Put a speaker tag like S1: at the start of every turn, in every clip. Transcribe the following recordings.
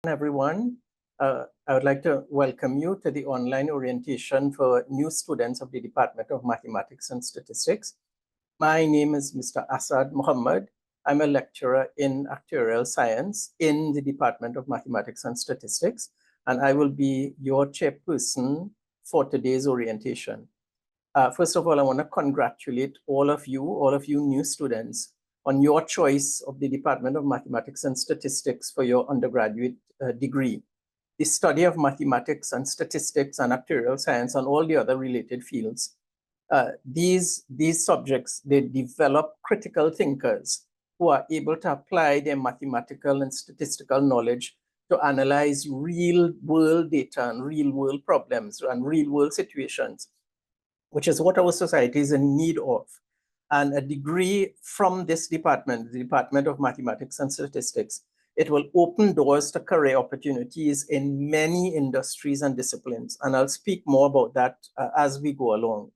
S1: Everyone. I would like to welcome you to the online orientation for new students of the Department of Mathematics and Statistics. My name is Mr. Asad Muhammad. I'm a lecturer in actuarial science in the Department of Mathematics and Statistics, and I will be your chairperson for today's orientation. First of all, I want to congratulate all of you new students, on your choice of the Department of Mathematics and Statistics for your undergraduate degree. The study of mathematics and statistics and actuarial science and all the other related fields, these subjects, they develop critical thinkers who are able to apply their mathematical and statistical knowledge to analyze real world data and real world problems and real world situations, which is what our society is in need of. And a degree from this department, the Department of Mathematics and Statistics, it will open doors to career opportunities in many industries and disciplines. And I'll speak more about that as we go along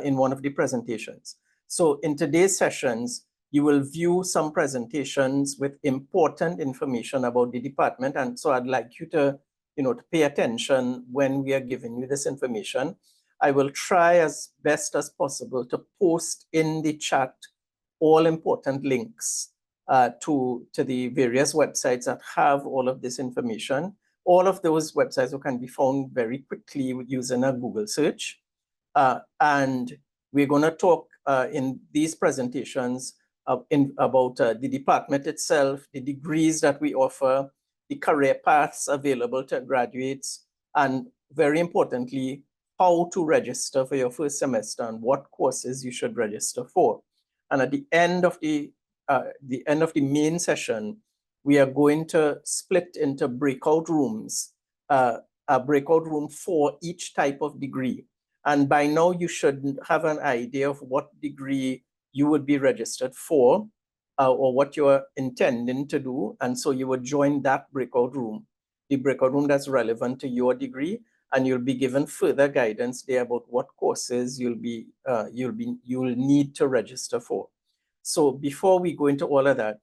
S1: in one of the presentations. So in today's sessions, you will view some presentations with important information about the department. And so I'd like you to pay attention when we are giving you this information. I will try as best as possible to post in the chat all important links to the various websites that have all of this information. All of those websites can be found very quickly using a Google search. And we're going to talk in these presentations about the department itself, the degrees that we offer, the career paths available to graduates, and very importantly, how to register for your first semester and what courses you should register for. And at the end of the main session, we are going to split into breakout rooms, a breakout room for each type of degree. And by now you should have an idea of what degree you would be registered for or what you're intending to do. And so you would join that breakout room, the breakout room that's relevant to your degree, and you'll be given further guidance there about what courses you'll need to register for. So before we go into all of that,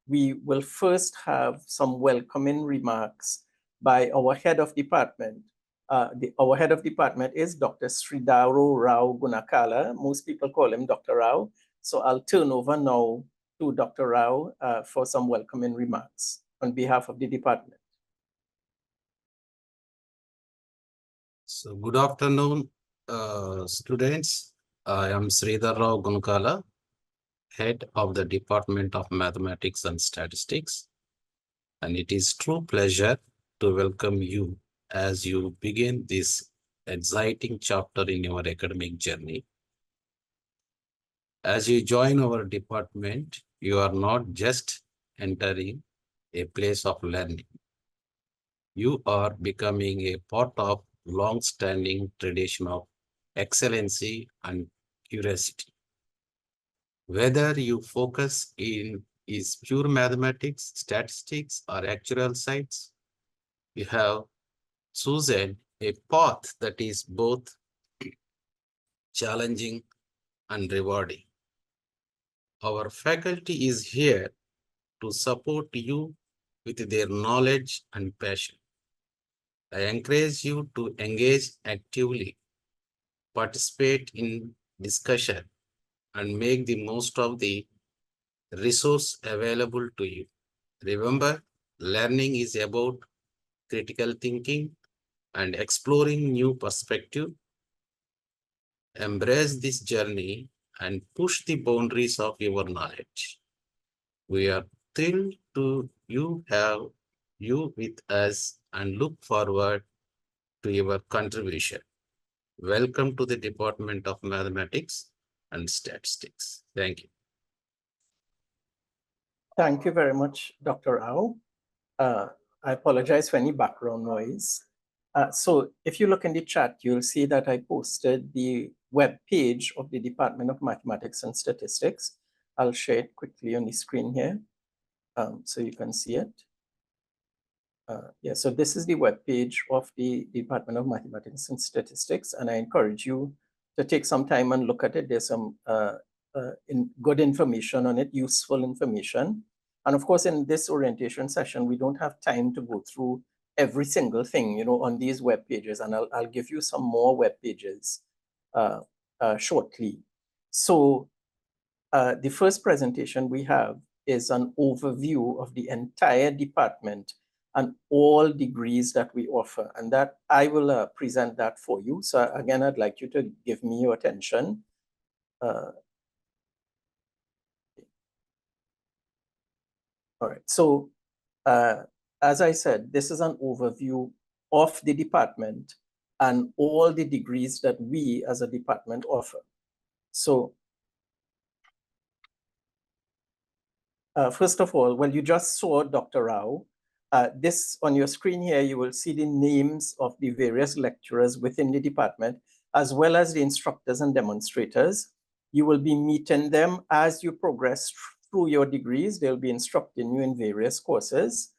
S1: we will first have some welcoming remarks by our head of department. Our head of department is Dr. Sridharo Rao Gunakala. Most people call him Dr. Rao. So I'll turn over now to Dr. Rao for some welcoming remarks on behalf of the department.
S2: So good afternoon, students. I am Sridhar Rao Gunakala, head of the Department of Mathematics and Statistics. And it is true pleasure to welcome you as you begin this exciting chapter in your academic journey. As you join our department, you are not just entering a place of learning. You are becoming a part of long-standing tradition of excellency and curiosity. Whether you focus in is pure mathematics, statistics, or actuarial science, you have chosen a path that is both challenging and rewarding. Our faculty is here to support you with their knowledge and passion. I encourage you to engage actively, participate in discussion, and make the most of the resource available to you. Remember, learning is about critical thinking and exploring new perspectives. Embrace this journey and push the boundaries of your knowledge. We are thrilled to have you with us and look forward to your contribution. Welcome to the Department of Mathematics and Statistics. Thank you.
S1: Thank you very much, Dr. Rao. I apologize for any background noise. So if you look in the chat, you'll see that I posted the web page of the Department of Mathematics and Statistics. I'll share it quickly on the screen here so you can see it. Yeah, so this is the web page of the Department of Mathematics and Statistics, and I encourage you to take some time and look at it. There's some good information on it, useful information. And of course, in this orientation session, we don't have time to go through every single thing, on these web pages, and I'll give you some more web pages shortly. So the first presentation we have is an overview of the entire department and all degrees that we offer, and that I will present that for you. So again, I'd like you to give me your attention. All right, so as I said, this is an overview of the department and all the degrees that we as a department offer. So first of all, well, you just saw Dr. Rao. This on your screen here, you will see the names of the various lecturers within the department, as well as the instructors and demonstrators. You will be meeting them as you progress through your degrees. They'll be instructing you in various courses.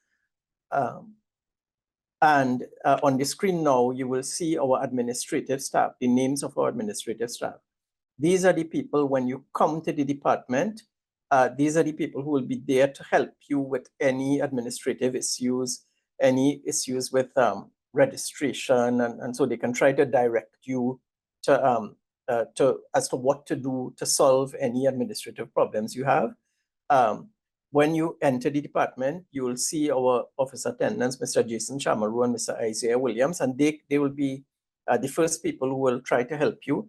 S1: And on the screen now, you will see our administrative staff, the names of our administrative staff. These are the people, when you come to the department, these are the people who will be there to help you with any administrative issues, any issues with registration, and so they can try to direct you as to what to do to solve any administrative problems you have. When you enter the department, you will see our office attendants, Mr. Jason Chamaru and Mr. Isaiah Williams, and they will be the first people who will try to help you.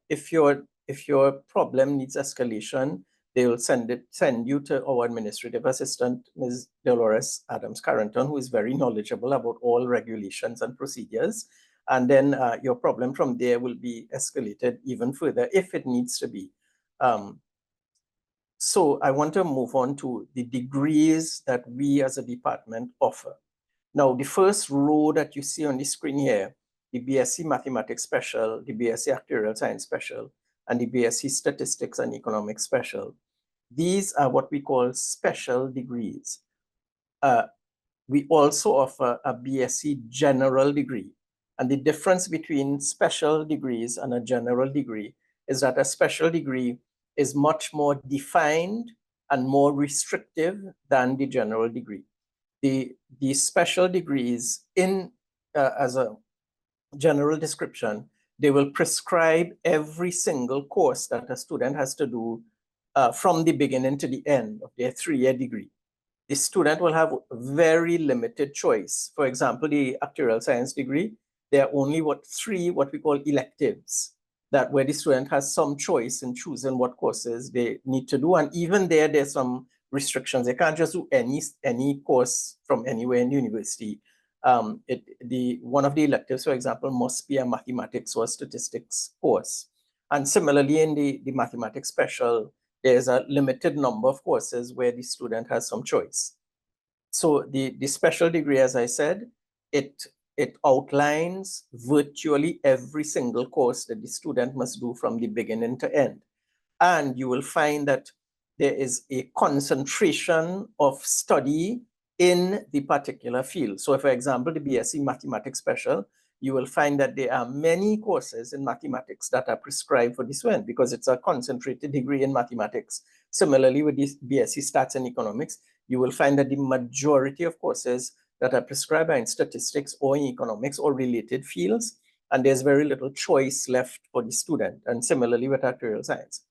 S1: If your problem needs escalation, they will send you to our administrative assistant, Ms. Dolores Adams Carrington, who is very knowledgeable about all regulations and procedures. And then your problem from there will be escalated even further if it needs to be. So I want to move on to the degrees that we as a department offer. Now, the first row that you see on the screen here, the BSc Mathematics Special, the BSc Actuarial Science Special, and the BSc Statistics and Economics Special. These are what we call special degrees. We also offer a BSc General degree. And the difference between special degrees and a general degree is that a special degree is much more defined and more restrictive than the general degree. The special degrees as a general description, they will prescribe every single course that a student has to do from the beginning to the end of their 3-year degree. The student will have very limited choice. For example, the actuarial science degree, there are only what we call electives, that where the student has some choice in choosing what courses they need to do. And even there's some restrictions. They can't just do any course from anywhere in the university. One of the electives, for example, must be a mathematics or statistics course. And similarly, in the mathematics special, there's a limited number of courses where the student has some choice. So the special degree, as I said, it outlines virtually every single course that the student must do from the beginning to end. And you will find that there is a concentration of study in the particular field. So for example, the BSc Mathematics Special, you will find that there are many courses in mathematics that are prescribed for the student because it's a concentrated degree in mathematics. Similarly, with the BSc Stats and Economics, you will find that the majority of courses that are prescribed are in statistics or in economics or related fields, and there's very little choice left for the student. And similarly with actuarial science.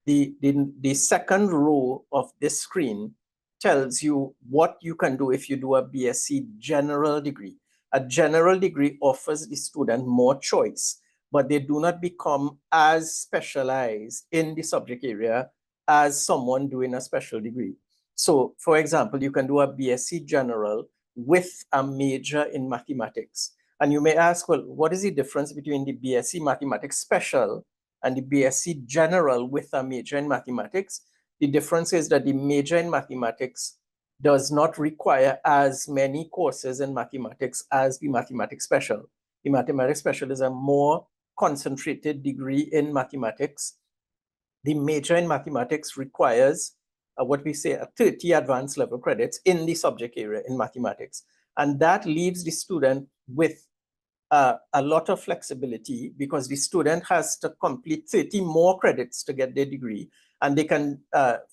S1: The second row of this screen tells you what you can do if you do a BSc General degree. A general degree offers the student more choice, but they do not become as specialized in the subject area as someone doing a special degree. So, for example, you can do a BSc General with a major in mathematics. And you may ask, well, what is the difference between the BSc Mathematics Special and the BSc General with a major in mathematics? The difference is that the major in mathematics does not require as many courses in mathematics as the Mathematics Special. The Mathematics Special is a more concentrated degree in mathematics. The major in mathematics requires what we say 30 advanced level credits in the subject area in mathematics. And that leaves the student with a lot of flexibility because the student has to complete 30 more credits to get their degree. And they can,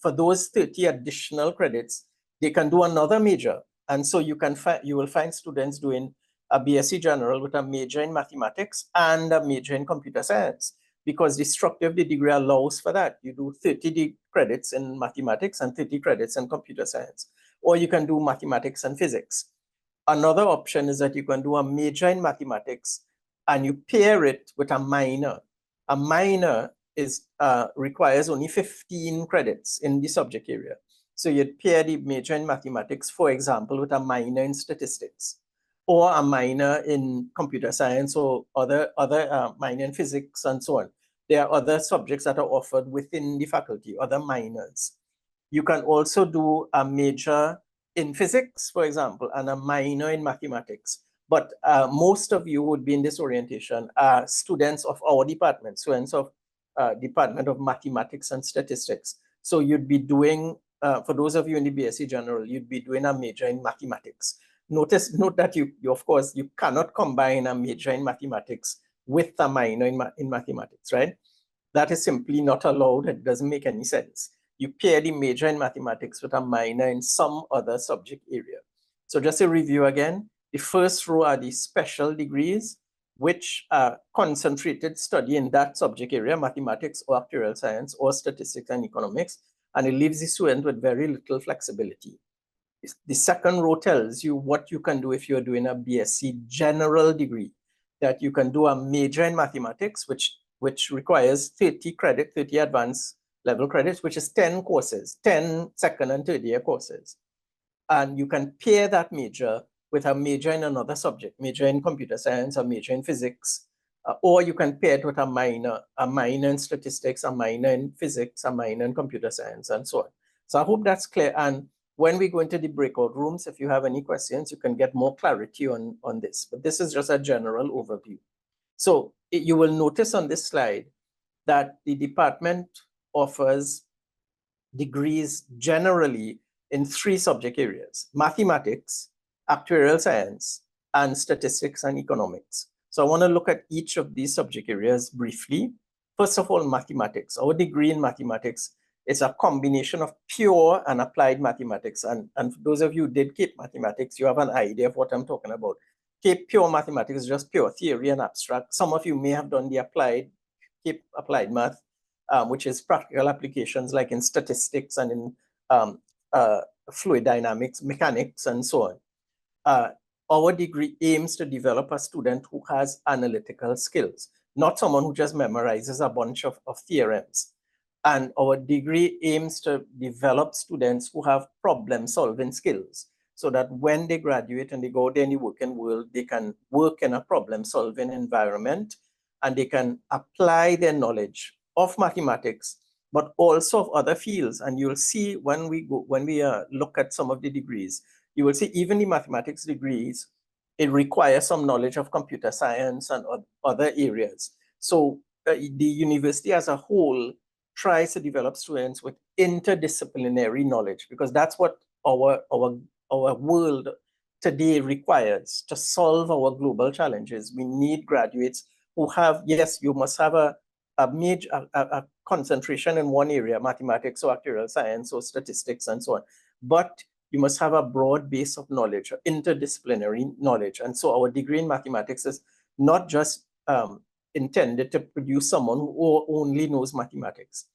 S1: for those 30 additional credits, they can do another major. And so you will find students doing a BSc General with a major in mathematics and a major in computer science, because the structure of the degree allows for that. You do 30 credits in mathematics and 30 credits in computer science, or you can do mathematics and physics. Another option is that you can do a major in mathematics and you pair it with a minor. A minor requires only 15 credits in the subject area. So you'd pair the major in mathematics, for example, with a minor in statistics, or a minor in computer science, or other minor in physics, and so on. There are other subjects that are offered within the faculty, other minors. You can also do a major in physics, for example, and a minor in mathematics. But most of you would be in this orientation are students of our department, students of Department of Mathematics and Statistics. So you'd be doing, for those of you in the BSc General, you'd be doing a major in mathematics. Note that you of course, you cannot combine a major in mathematics with a minor in mathematics, right? That is simply not allowed. It doesn't make any sense. You pair the major in mathematics with a minor in some other subject area. So just a review again, the first row are the special degrees, which are concentrated study in that subject area, mathematics or actuarial science or statistics and economics, and it leaves the student with very little flexibility. The second row tells you what you can do if you're doing a BSc General degree, that you can do a major in mathematics, which requires 30 credit, 30 advanced level credits, which is 10 courses, 10 second and third year courses. And you can pair that major with a major in another subject, major in computer science, a major in physics, or you can pair it with a minor in statistics, a minor in physics, a minor in computer science, and so on. So I hope that's clear. And when we go into the breakout rooms, if you have any questions, you can get more clarity on this. But this is just a general overview. So you will notice on this slide that the department offers degrees generally in 3 subject areas: mathematics, actuarial science, and statistics and economics. So I want to look at each of these subject areas briefly. First of all, mathematics. Our degree in mathematics is a combination of pure and applied mathematics. And for those of you who did Cape Mathematics, you have an idea of what I'm talking about. Cape Pure Mathematics is just pure theory and abstract. Some of you may have done the Cape Applied Math, which is practical applications like in statistics and in fluid dynamics, mechanics, and so on. Our degree aims to develop a student who has analytical skills, not someone who just memorizes a bunch of theorems. And our degree aims to develop students who have problem-solving skills, so that when they graduate and they go out in the working world, they can work in a problem-solving environment, and they can apply their knowledge of mathematics, but also of other fields. And you'll see when we look at some of the degrees, you will see even the mathematics degrees, it requires some knowledge of computer science and other areas. So the university as a whole tries to develop students with interdisciplinary knowledge, because that's what our world today requires to solve our global challenges. We need graduates who have, yes, you must have a concentration in one area, mathematics or actuarial science or statistics and so on, but you must have a broad base of knowledge, interdisciplinary knowledge. And so our degree in mathematics is not just intended to produce someone who only knows mathematics.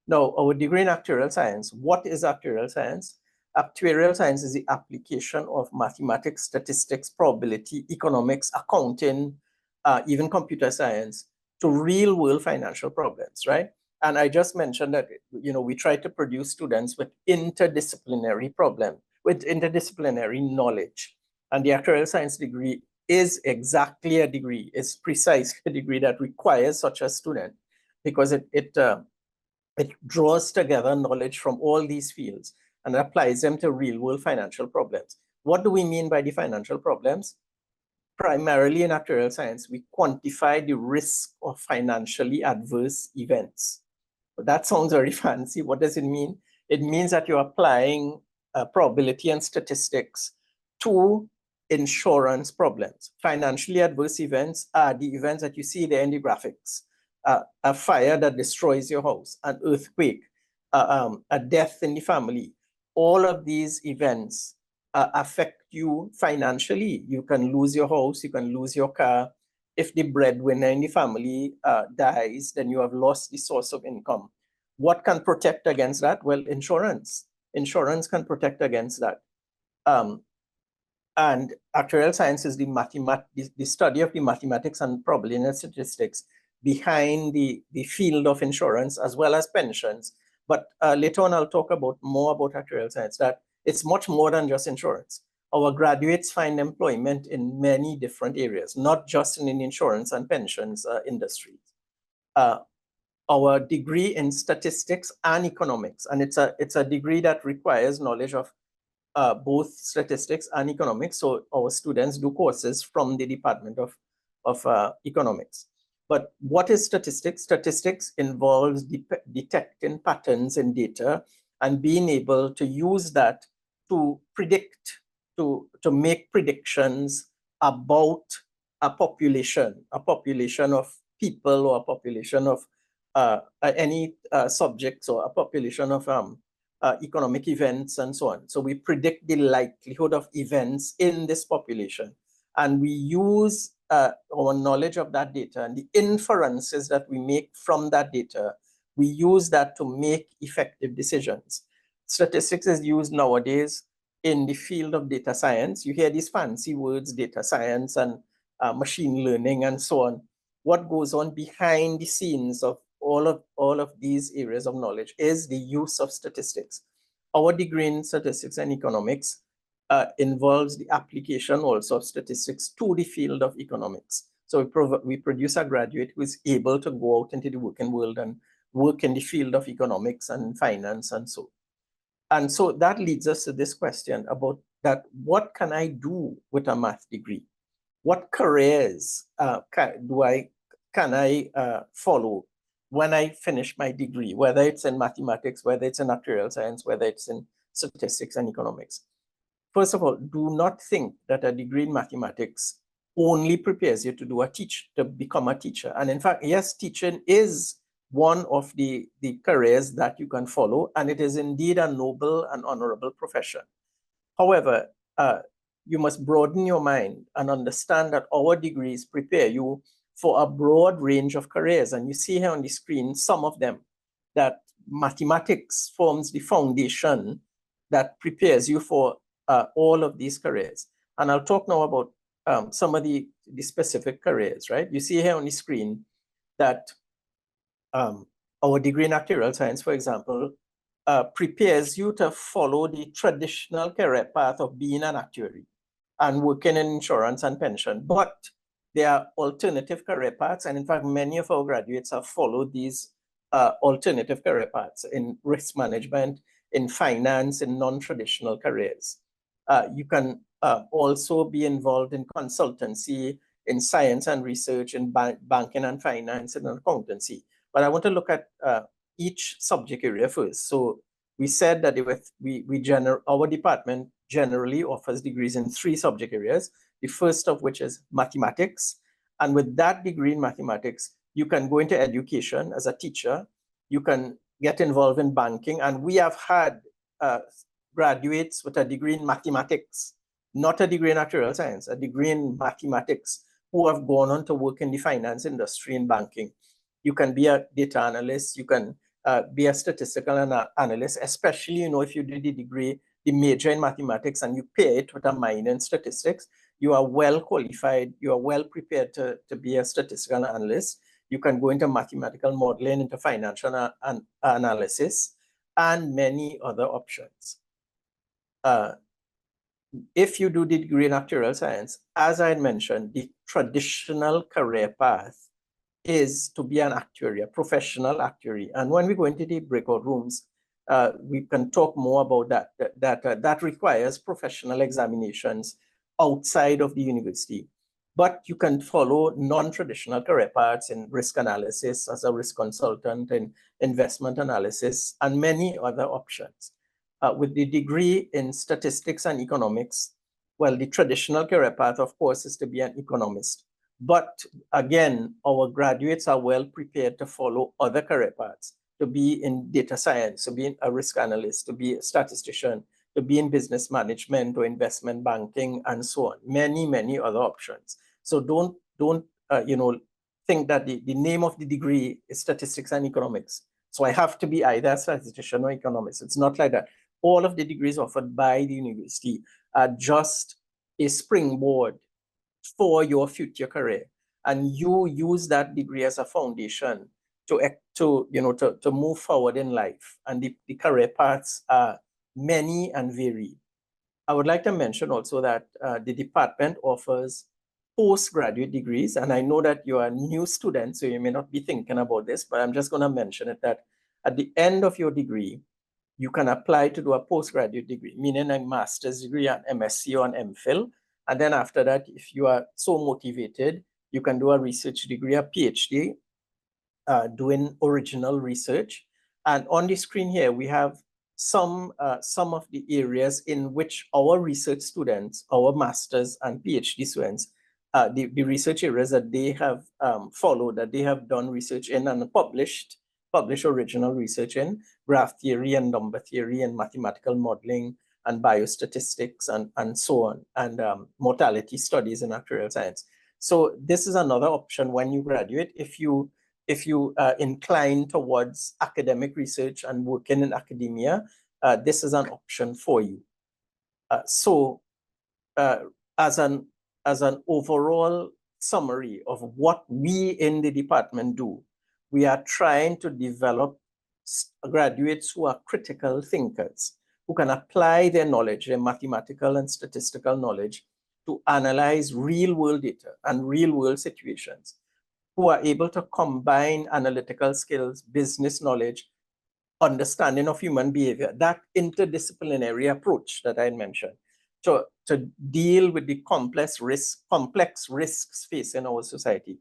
S1: Now, our degree in actuarial science, what is actuarial science? Actuarial science is the application of mathematics, statistics, probability, economics, accounting, even computer science to real world financial problems, right? And I just mentioned that, we try to produce students with interdisciplinary knowledge. And the actuarial science degree is exactly a degree, it's precisely a degree that requires such a student, because it draws together knowledge from all these fields and applies them to real world financial problems. What do we mean by the financial problems? Primarily in actuarial science, we quantify the risk of financially adverse events. But that sounds very fancy. What does it mean? It means that you're applying probability and statistics to insurance problems. Financially adverse events are the events that you see there in the graphics. A fire that destroys your house, an earthquake, a death in the family, all of these events affect you financially. You can lose your house, you can lose your car. If the breadwinner in the family dies, then you have lost the source of income. What can protect against that? Well, insurance. Insurance can protect against that. And actuarial science is the study of the mathematics and probability statistics behind the field of insurance as well as pensions. But later on, I'll talk more about actuarial science, that it's much more than just insurance. Our graduates find employment in many different areas, not just in the insurance and pensions industries. Our degree in statistics and economics, and it's a degree that requires knowledge of both statistics and economics. So our students do courses from the Department of Economics. But what is statistics? Statistics involves detecting patterns in data and being able to use that to predict, to make predictions about a population of people, or a population of any subjects, or a population of economic events and so on. So we predict the likelihood of events in this population, and we use our knowledge of that data and the inferences that we make from that data. We use that to make effective decisions. Statistics is used nowadays in the field of data science. You hear these fancy words, data science and machine learning and so on. What goes on behind the scenes of all of these areas of knowledge is the use of statistics. Our degree in statistics and economics involves the application also of statistics to the field of economics. So we produce a graduate who is able to go out into the working world and work in the field of economics and finance and so. And so that leads us to this question about that: what can I do with a math degree? What careers can I follow when I finish my degree, whether it's in mathematics, whether it's in actuarial science, whether it's in statistics and economics? First of all, do not think that a degree in mathematics only prepares you to become a teacher. And in fact, yes, teaching is one of the careers that you can follow, and it is indeed a noble and honorable profession. However, you must broaden your mind and understand that our degrees prepare you for a broad range of careers. And you see here on the screen some of them, that mathematics forms the foundation that prepares you for all of these careers. And I'll talk now about some of the specific careers, right? You see here on the screen that our degree in actuarial science, for example, prepares you to follow the traditional career path of being an actuary and working in insurance and pension. But there are alternative career paths, and in fact, many of our graduates have followed these alternative career paths in risk management, in finance, in non-traditional careers. You can also be involved in consultancy, in science and research, in banking and finance, and accountancy. But I want to look at each subject area first. So we said that our department generally offers degrees in 3 subject areas, the first of which is mathematics. And with that degree in mathematics, you can go into education as a teacher, you can get involved in banking, and we have had graduates with a degree in mathematics, not a degree in actuarial science, a degree in mathematics, who have gone on to work in the finance industry in banking. You can be a data analyst, you can be a statistical analyst, especially, if you did the degree, the major in mathematics, and you pair it with a minor in statistics, you are well qualified, you are well prepared to be a statistical analyst. You can go into mathematical modeling, into financial analysis, and many other options. If you do the degree in actuarial science, as I had mentioned, the traditional career path is to be an actuary, a professional actuary. And when we go into the breakout rooms, we can talk more about that. That requires professional examinations outside of the university. But you can follow non-traditional career paths in risk analysis as a risk consultant, in investment analysis, and many other options. With the degree in statistics and economics, well, the traditional career path, of course, is to be an economist. But again, our graduates are well prepared to follow other career paths. to be in data science, to be a risk analyst, to be a statistician, to be in business management or investment banking, and so on. Many, many other options. So don't think that the name of the degree is statistics and economics. So I have to be either a statistician or economist. It's not like that. All of the degrees offered by the university are just a springboard for your future career. And you use that degree as a foundation to move forward in life. And the career paths are many and varied. I would like to mention also that the department offers postgraduate degrees. And I know that you are new students, so you may not be thinking about this, but I'm just going to mention it, that at the end of your degree, you can apply to do a postgraduate degree, meaning a master's degree, an MSc or an MPhil. And then after that, if you are so motivated, you can do a research degree, a PhD, doing original research. And on the screen here, we have some of the areas in which our research students, our master's and PhD students, the research areas that they have followed, that they have done research in and published original research in: graph theory and number theory and mathematical modeling and biostatistics and so on, and mortality studies in actuarial science. So this is another option when you graduate. If you incline towards academic research and working in academia, this is an option for you. So as an overall summary of what we in the department do, we are trying to develop graduates who are critical thinkers, who can apply their knowledge, their mathematical and statistical knowledge, to analyze real-world data and real-world situations, who are able to combine analytical skills, business knowledge, understanding of human behavior, that interdisciplinary approach that I mentioned, to deal with the complex risks facing our society.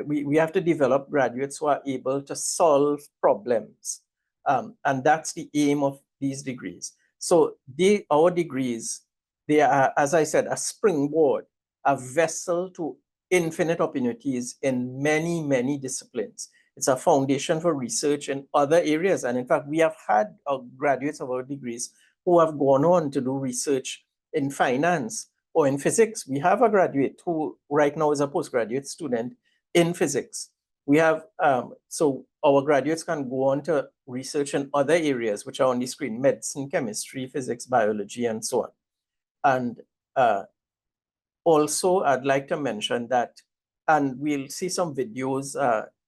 S1: We have to develop graduates who are able to solve problems. And that's the aim of these degrees. So our degrees, they are, as I said, a springboard, a vessel to infinite opportunities in many, many disciplines. It's a foundation for research in other areas. And in fact, we have had graduates of our degrees who have gone on to do research in finance or in physics. We have a graduate who right now is a postgraduate student in physics. We have, so our graduates can go on to research in other areas which are on the screen: medicine, chemistry, physics, biology, and so on. And also, I'd like to mention that, and we'll see some videos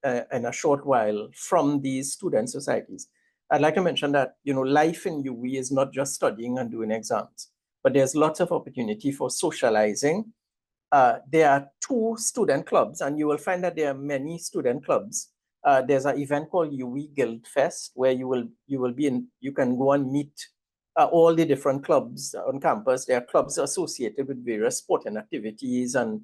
S1: in a short while from these student societies. I'd like to mention that, life in UWI is not just studying and doing exams, but there's lots of opportunity for socializing. There are 2 student clubs, and you will find that there are many student clubs. There's an event called UWI Guild Fest, where you can go and meet all the different clubs on campus. There are clubs associated with various sporting activities and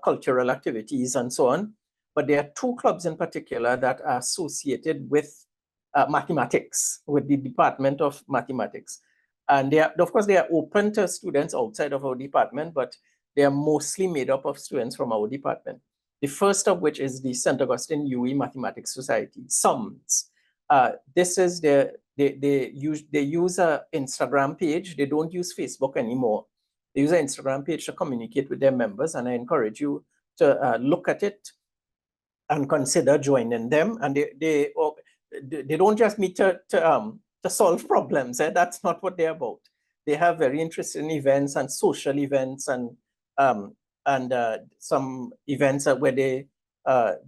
S1: cultural activities and so on. But there are 2 clubs in particular that are associated with mathematics, with the Department of Mathematics. And of course, they are open to students outside of our department, but they are mostly made up of students from our department. The first of which is the St. Augustine UWI Mathematics Society, SUMS. This is they use an Instagram page. They don't use Facebook anymore. They use an Instagram page to communicate with their members, and I encourage you to look at it and consider joining them. And they don't just meet to solve problems. That's not what they're about. They have very interesting events and social events and some events where they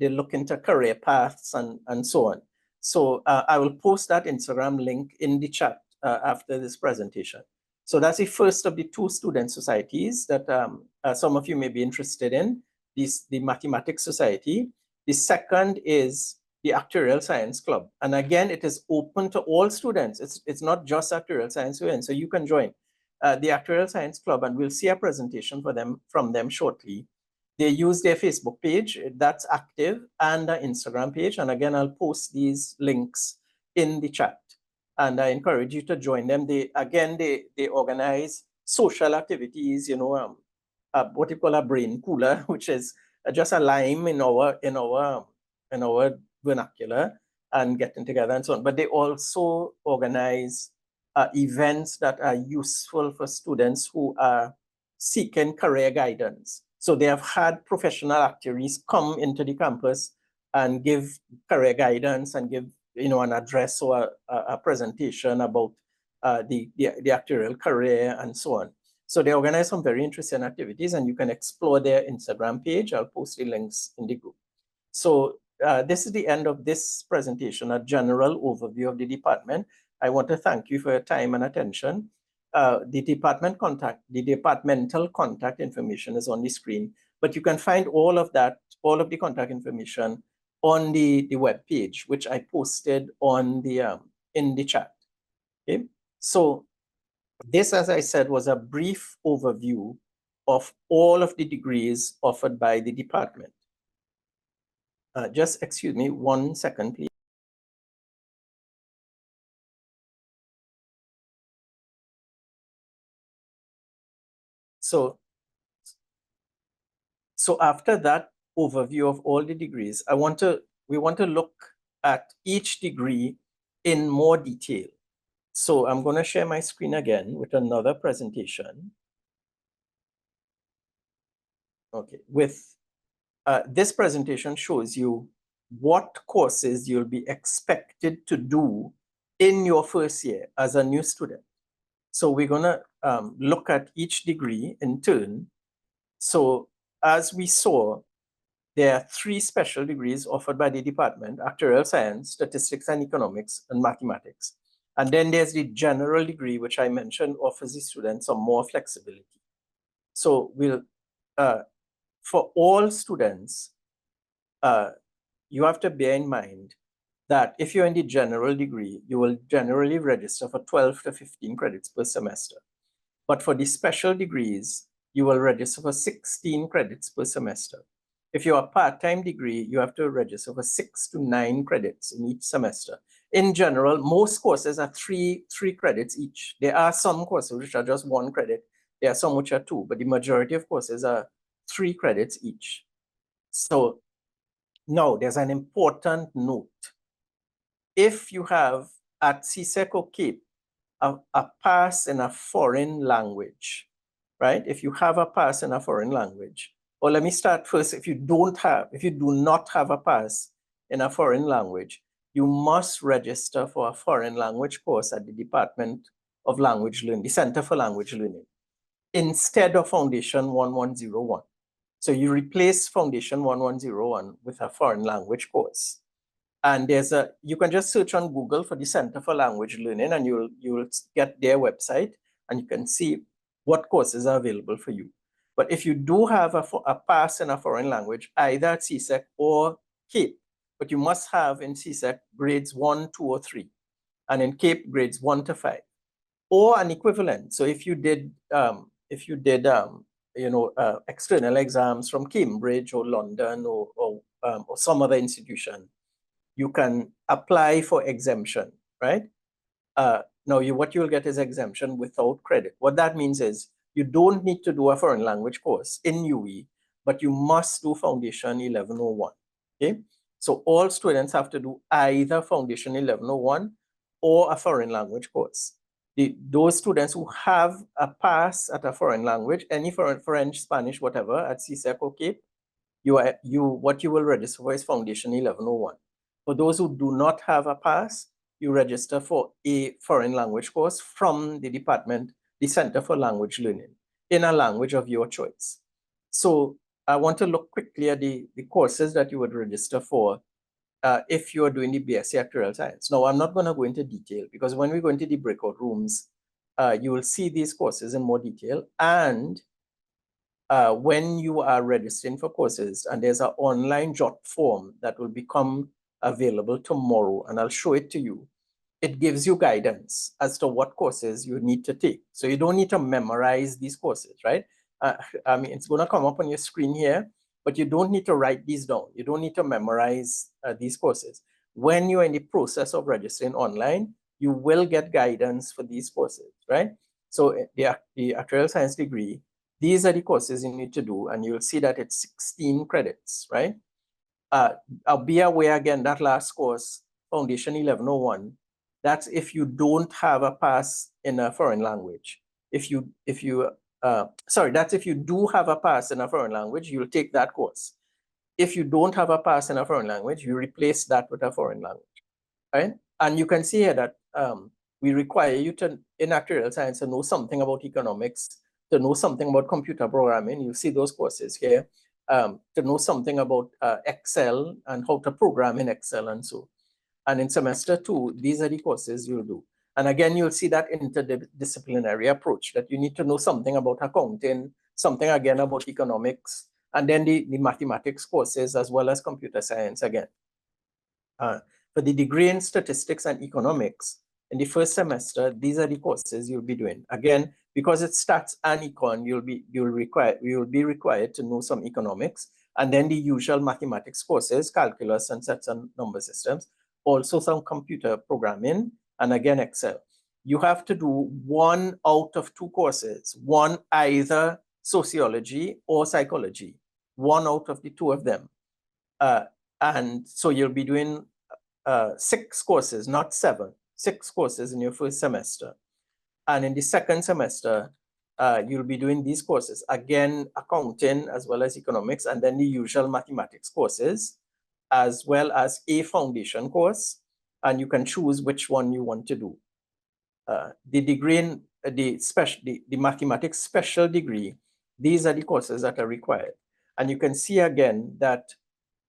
S1: look into career paths and so on. So I will post that Instagram link in the chat after this presentation. So that's the first of the 2 student societies that some of you may be interested in, the Mathematics Society. The second is the Actuarial Science Club. And again, it is open to all students. It's not just Actuarial Science students, so you can join the Actuarial Science Club, and we'll see a presentation from them shortly. They use their Facebook page, that's active, and an Instagram page. And again, I'll post these links in the chat. And I encourage you to join them. They organize social activities, what you call a brain cooler, which is just a lime in our vernacular. and getting together and so on. But they also organize events that are useful for students who are seeking career guidance. So they have had professional actuaries come into the campus and give career guidance and give an address or a presentation about the actuarial career and so on. So they organize some very interesting activities, and you can explore their Instagram page. I'll post the links in the group. So this is the end of this presentation, a general overview of the department. I want to thank you for your time and attention. The departmental contact information is on the screen, but you can find all of the contact information on the web page, which I posted on the in the chat. Okay, so this, as I said, was a brief overview of all of the degrees offered by the department. Just excuse me 1 second, please. So after that overview of all the degrees, we want to look at each degree in more detail. So I'm going to share my screen again with another presentation. Okay, this presentation shows you what courses you'll be expected to do in your first year as a new student. So we're going to look at each degree in turn. So as we saw, there are 3 special degrees offered by the department: actuarial science, statistics and economics, and mathematics. And then there's the general degree, which I mentioned offers the students some more flexibility. So for all students, you have to bear in mind that if you're in the general degree, you will generally register for 12 to 15 credits per semester. But for the special degrees, you will register for 16 credits per semester. If you're a part-time degree, you have to register for 6 to 9 credits in each semester. In general, most courses are 3 credits each. There are some courses which are just 1 credit. There are some which are 2, but the majority of courses are 3 credits each. So now there's an important note. If you have at CSEC or CAPE a pass in a foreign language, right? If you have a pass in a foreign language, or let me start first. If you do not have a pass in a foreign language, you must register for a foreign language course at the Department of Language Learning, the Center for Language Learning, instead of Foundation 1101. So you replace Foundation 1101 with a foreign language course. And you can just search on Google for the Center for Language Learning, and you'll get their website, and you can see what courses are available for you. But if you do have a pass in a foreign language, either at CSEC or CAPE, but you must have in CSEC grades 1, 2, or 3, and in CAPE grades 1 to 5, or an equivalent. So if you did external exams from Cambridge or London or some other institution, you can apply for exemption, right? Now, what you'll get is exemption without credit. What that means is you don't need to do a foreign language course in UE, but you must do Foundation 1101, okay? So all students have to do either Foundation 1101 or a foreign language course. Those students who have a pass at a foreign language, any French, Spanish, whatever, at CSEC or CAPE, what you will register for is Foundation 1101. For those who do not have a pass, you register for a foreign language course from the department, the Center for Language Learning, in a language of your choice. So I want to look quickly at the courses that you would register for if you're doing the BSc Actuarial Science. Now, I'm not going to go into detail, because when we go into the breakout rooms, you will see these courses in more detail. And when you are registering for courses, and there's an online JOT form that will become available tomorrow, and I'll show it to you. It gives you guidance as to what courses you need to take. So you don't need to memorize these courses, right? I mean, it's going to come up on your screen here, but you don't need to write these down. You don't need to memorize these courses. When you're in the process of registering online, you will get guidance for these courses, right? So the Actuarial Science degree, these are the courses you need to do, and you'll see that it's 16 credits, right? I'll be aware again that last course Foundation 1101, that's if you don't have a pass in a foreign language. That's if you do have a pass in a foreign language, you'll take that course. If you don't have a pass in a foreign language, you replace that with a foreign language, right? And you can see here that we require you to, in actuarial science, to know something about economics, to know something about computer programming. You see those courses here, to know something about Excel and how to program in Excel and so. And in semester 2, these are the courses you'll do. And again, you'll see that interdisciplinary approach, that you need to know something about accounting, something again about economics, and then the mathematics courses as well as computer science again. For the degree in statistics and economics, in the first semester, these are the courses you'll be doing. Again, because it's stats and econ, you'll be required to know some economics, and then the usual mathematics courses, calculus and sets and number systems, also some computer programming, and again, Excel. You have to do 1 out of 2 courses, one either sociology or psychology, 1 out of the 2 of them. And so you'll be doing 6 courses, not 7, 6 courses in your first semester. And in the second semester, you'll be doing these courses, again, accounting as well as economics, and then the usual mathematics courses, as well as a foundation course, and you can choose which one you want to do. The degree in the mathematics special degree, these are the courses that are required. And you can see again that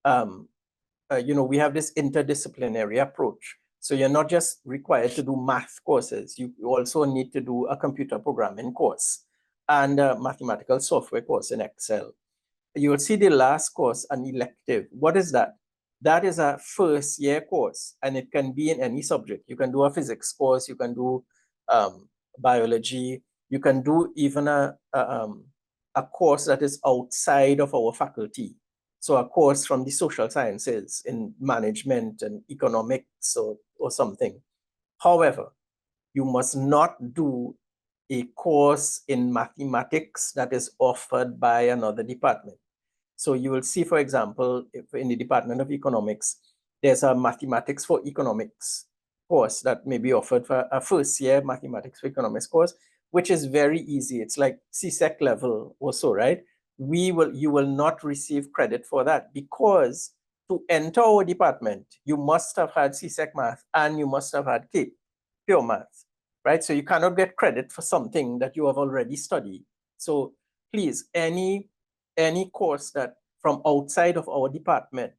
S1: we have this interdisciplinary approach. So you're not just required to do math courses, you also need to do a computer programming course and a mathematical software course in Excel. You will see the last course, an elective. What is that? That is a first year course, and it can be in any subject. You can do a physics course, you can do biology, you can do even a course that is outside of our faculty. So a course from the social sciences in management and economics or something. However, you must not do a course in mathematics that is offered by another department. So you will see, for example, if in the Department of Economics, there's a mathematics for economics course that may be offered for a first year mathematics for economics course, which is very easy. It's like CSEC level or so, right? You will not receive credit for that, because to enter our department, you must have had CSEC math and you must have had pure math, right? So you cannot get credit for something that you have already studied. So please, any course that from outside of our department,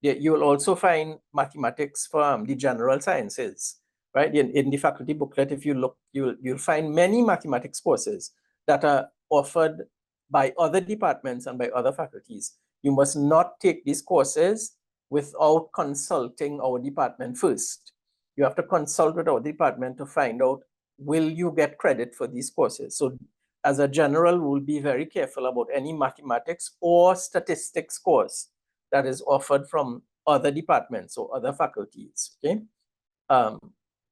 S1: you will also find mathematics from the general sciences, right? In the faculty booklet, if you look, you'll find many mathematics courses that are offered by other departments and by other faculties. You must not take these courses without consulting our department first. You have to consult with our department to find out, will you get credit for these courses? So as a general rule, be very careful about any mathematics or statistics course that is offered from other departments or other faculties, okay?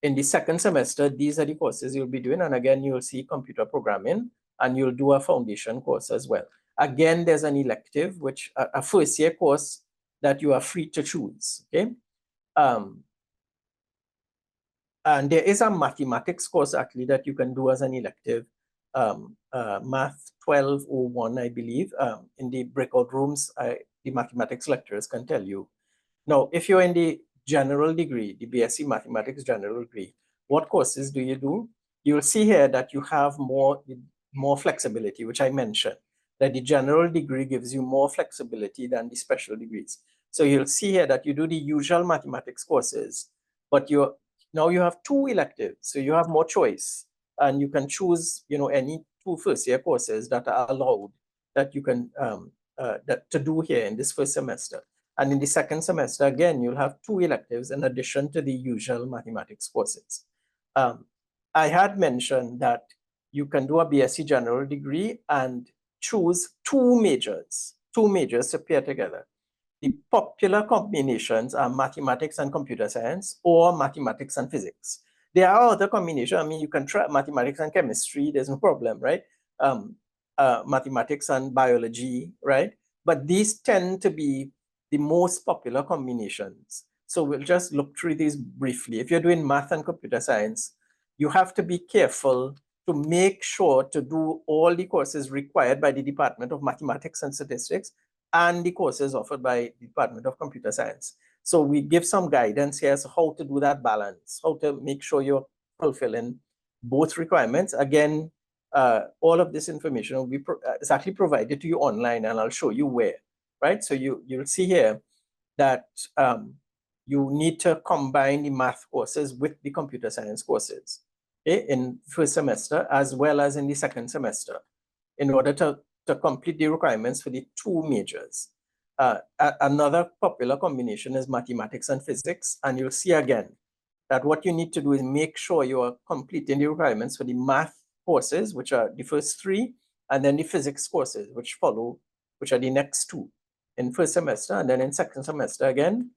S1: In the second semester, these are the courses you'll be doing. And again, you'll see computer programming, and you'll do a foundation course as well. Again, there's an elective, which a first year course that you are free to choose, okay? And there is a mathematics course actually that you can do as an elective, Math 1201, I believe. In the breakout rooms, the mathematics lecturers can tell you. Now, if you're in the general degree, the BSc Mathematics general degree, what courses do you do? You'll see here that you have more flexibility, which I mentioned, that the general degree gives you more flexibility than the special degrees. So you'll see here that you do the usual mathematics courses, but now you have 2 electives, so you have more choice, and you can choose, any 2 first year courses that are allowed that you can to do here in this first semester. And in the second semester, again, you'll have 2 electives in addition to the usual mathematics courses. I had mentioned that you can do a BSc general degree and choose 2 majors to pair together. The popular combinations are mathematics and computer science or mathematics and physics. There are other combinations. I mean, you can try mathematics and chemistry, there's no problem, right? Mathematics and biology, right? But these tend to be the most popular combinations. So we'll just look through these briefly. If you're doing math and computer science, you have to be careful to make sure to do all the courses required by the Department of Mathematics and Statistics and the courses offered by the Department of Computer Science. So we give some guidance here as to how to do that balance, how to make sure you're fulfilling both requirements. Again, all of this information will be is actually provided to you online, and I'll show you where, right? So you'll see here that you need to combine the math courses with the computer science courses, okay, in first semester as well as in the second semester in order to complete the requirements for the two majors. Another popular combination is mathematics and physics, and you'll see again that what you need to do is make sure you are completing the requirements for the math courses, which are the first three, and then the physics courses, which follow, which are the next two in first semester, and then in second semester again.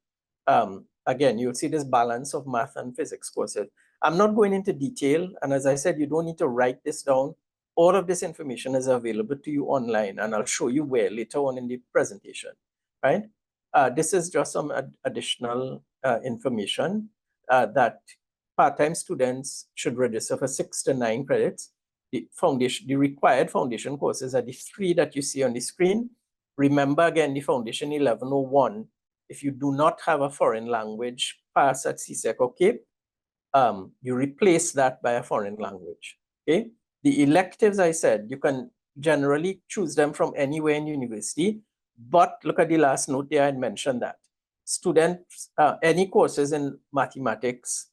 S1: Again, you'll see this balance of math and physics courses. I'm not going into detail, and as I said, you don't need to write this down. All of this information is available to you online, and I'll show you where later on in the presentation, right? This is just some additional information that part-time students should register for 6 to 9 credits. The required foundation courses are the 3 that you see on the screen. Remember again, the Foundation 1101, if you do not have a foreign language pass at CSEC or CAPE, you replace that by a foreign language, okay? The electives, I said, you can generally choose them from anywhere in university, but look at the last note there, I mentioned that. Students, any courses in mathematics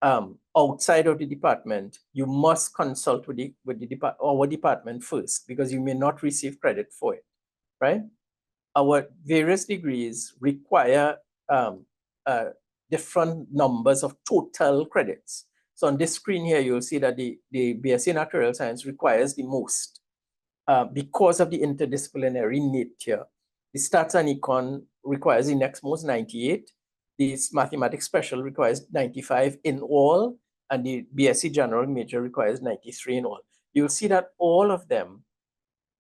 S1: outside of the department, you must consult with our department first, because you may not receive credit for it, right? Our various degrees require different numbers of total credits. So on this screen here, you'll see that the BSc in Actuarial Science requires the most because of the interdisciplinary nature. The Stats and Econ requires the next most, 98. The Mathematics Special requires 95 in all, and the BSc General Major requires 93 in all. You'll see that all of them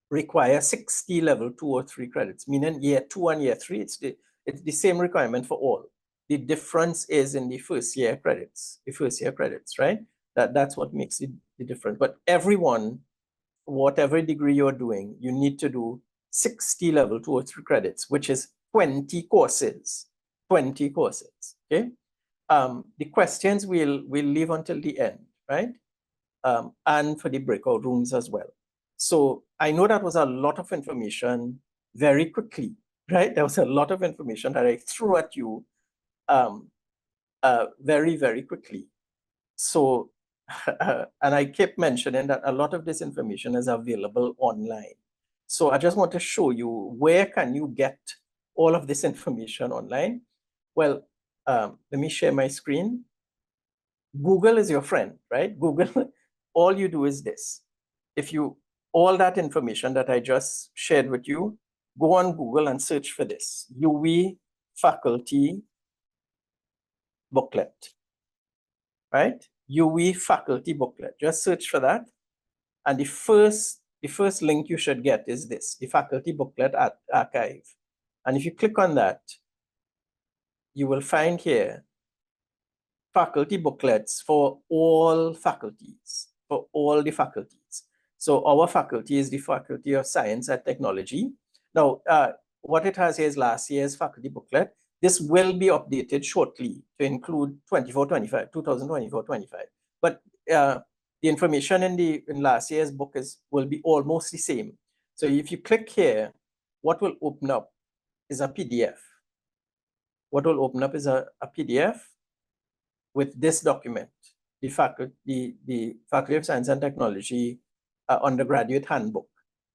S1: require 60 level 2 or 3 credits, meaning year 2 and year 3, it's the same requirement for all. The difference is in the first year credits, right? That's what makes it the difference. But everyone, whatever degree you're doing, you need to do 60 level 2 or 3 credits, which is 20 courses, okay? The questions we'll leave until the end, right? And for the breakout rooms as well. So I know that was a lot of information very quickly, right? There was a lot of information that I threw at you very, very quickly. So, and I kept mentioning that a lot of this information is available online. So I just want to show you, where can you get all of this information online? Well, let me share my screen. Google is your friend, right? Google, all you do is this. If you, all that information that I just shared with you, go on Google and search for this, UWI faculty booklet, right? UWI faculty booklet, just search for that. And the first link you should get is this, the faculty booklet archive. And if you click on that, you will find here faculty booklets for all faculties, for all the faculties. So our faculty is the Faculty of Science and Technology. Now, what it has here is last year's faculty booklet. This will be updated shortly to include 2024-25. But the information in last year's book will be almost the same. So if you click here, what will open up is a PDF. What will open up is a PDF with this document, the Faculty of Science and Technology undergraduate handbook.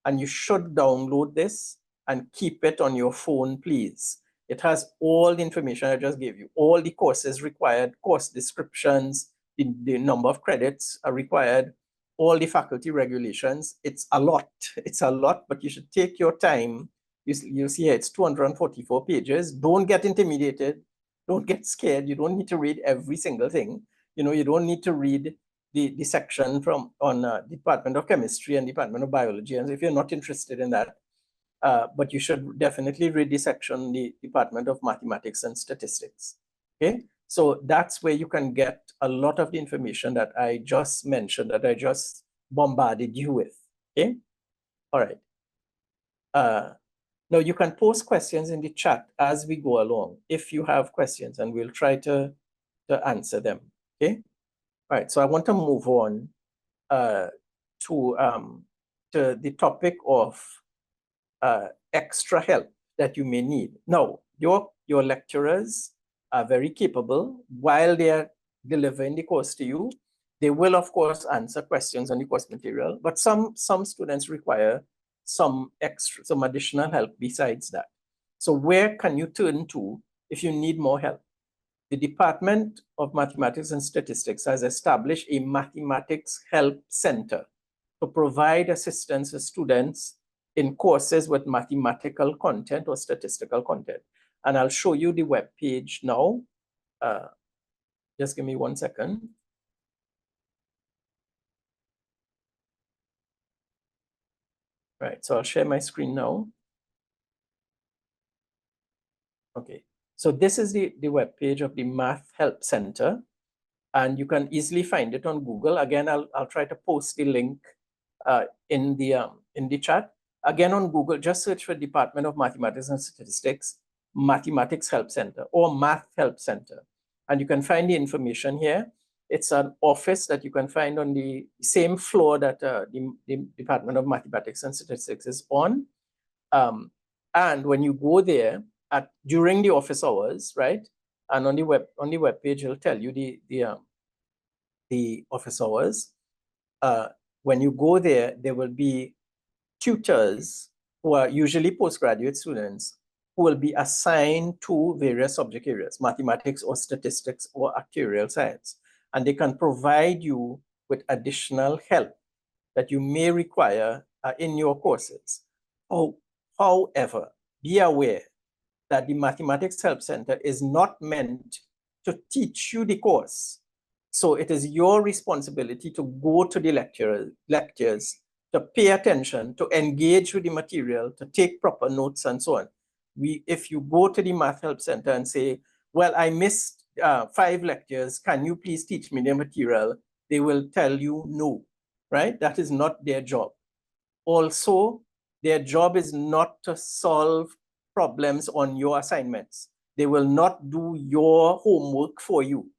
S1: And you should download this and keep it on your phone, please. It has all the information I just gave you, all the courses required, course descriptions, the number of credits are required, all the faculty regulations. It's a lot, but you should take your time. You see here, it's 244 pages. Don't get intimidated. Don't get scared. You don't need to read every single thing. You know, you don't need to read the section on Department of Chemistry and Department of Biology, and if you're not interested in that, but you should definitely read the section, the Department of Mathematics and Statistics. Okay, so that's where you can get a lot of the information that I just mentioned, that I just bombarded you with. Okay, all right. Now you can post questions in the chat as we go along if you have questions, and we'll try to answer them. Okay, all right. So I want to move on to the topic of extra help that you may need. Now, your lecturers are very capable. While they are delivering the course to you, they will, of course, answer questions on the course material, but some students require some additional help besides that. So where can you turn to if you need more help? The Department of Mathematics and Statistics has established a Mathematics Help Center to provide assistance to students in courses with mathematical content or statistical content. And I'll show you the web page now. Just give me 1 second. Right, so I'll share my screen now. Okay, so this is the web page of the Math Help Center, and you can easily find it on Google. Again, I'll try to post the link in the chat. Again, on Google, just search for Department of Mathematics and Statistics, Mathematics Help Center or Math Help Center. And you can find the information here. It's an office that you can find on the same floor that the Department of Mathematics and Statistics is on. And when you go there during the office hours, right? And on the web page, it'll tell you the office hours. When you go there, there will be tutors who are usually postgraduate students who will be assigned to various subject areas, mathematics or statistics or actuarial science. And they can provide you with additional help that you may require in your courses. However, be aware that the Mathematics Help Center is not meant to teach you the course. So it is your responsibility to go to the lectures, to pay attention, to engage with the material, to take proper notes and so on. If you go to the Math Help Center and say, well, I missed 5 lectures, can you please teach me the material? They will tell you no, right? That is not their job. Also, their job is not to solve problems on your assignments. They will not do your homework for you.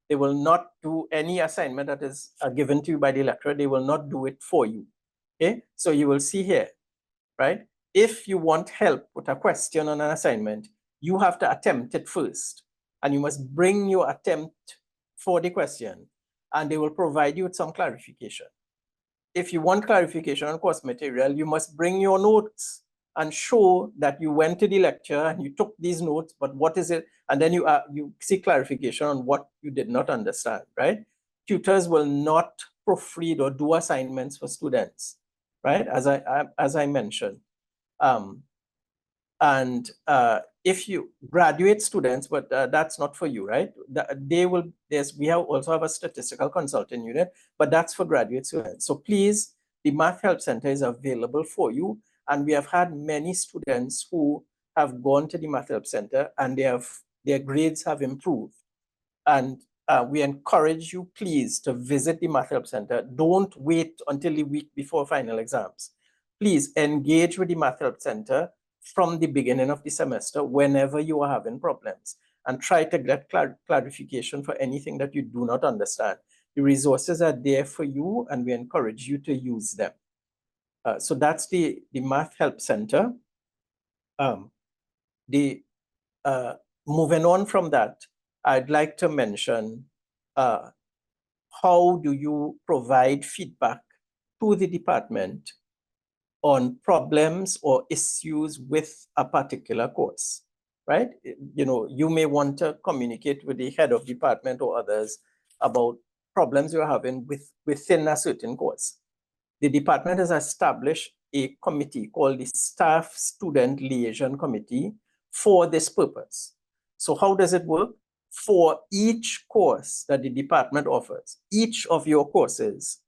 S1: They will not do any assignment that is given to you by the lecturer. They will not do it for you. Okay, so you will see here, right? If you want help with a question on an assignment, you have to attempt it first. And you must bring your attempt for the question, and they will provide you with some clarification. If you want clarification on course material, you must bring your notes and show that you went to the lecture and you took these notes, but what is it? And then you seek clarification on what you did not understand, right? Tutors will not proofread or do assignments for students, right? As I mentioned. If you graduate students, but that's not for you, right? We also have a statistical consulting unit, but that's for graduate students. So please, the Math Help Center is available for you. And we have had many students who have gone to the Math Help Center and their grades have improved. And we encourage you, please, to visit the Math Help Center. Don't wait until the week before final exams. Please engage with the Math Help Center from the beginning of the semester whenever you are having problems, and try to get clarification for anything that you do not understand. The resources are there for you, and we encourage you to use them. So that's the Math Help Center. Moving on from that, I'd like to mention how do you provide feedback to the department on problems or issues with a particular course, right? You may want to communicate with the head of department or others about problems you're having within a certain course. The department has established a committee called the Staff Student Liaison Committee for this purpose. So how does it work? For each course that the department offers, each of your courses,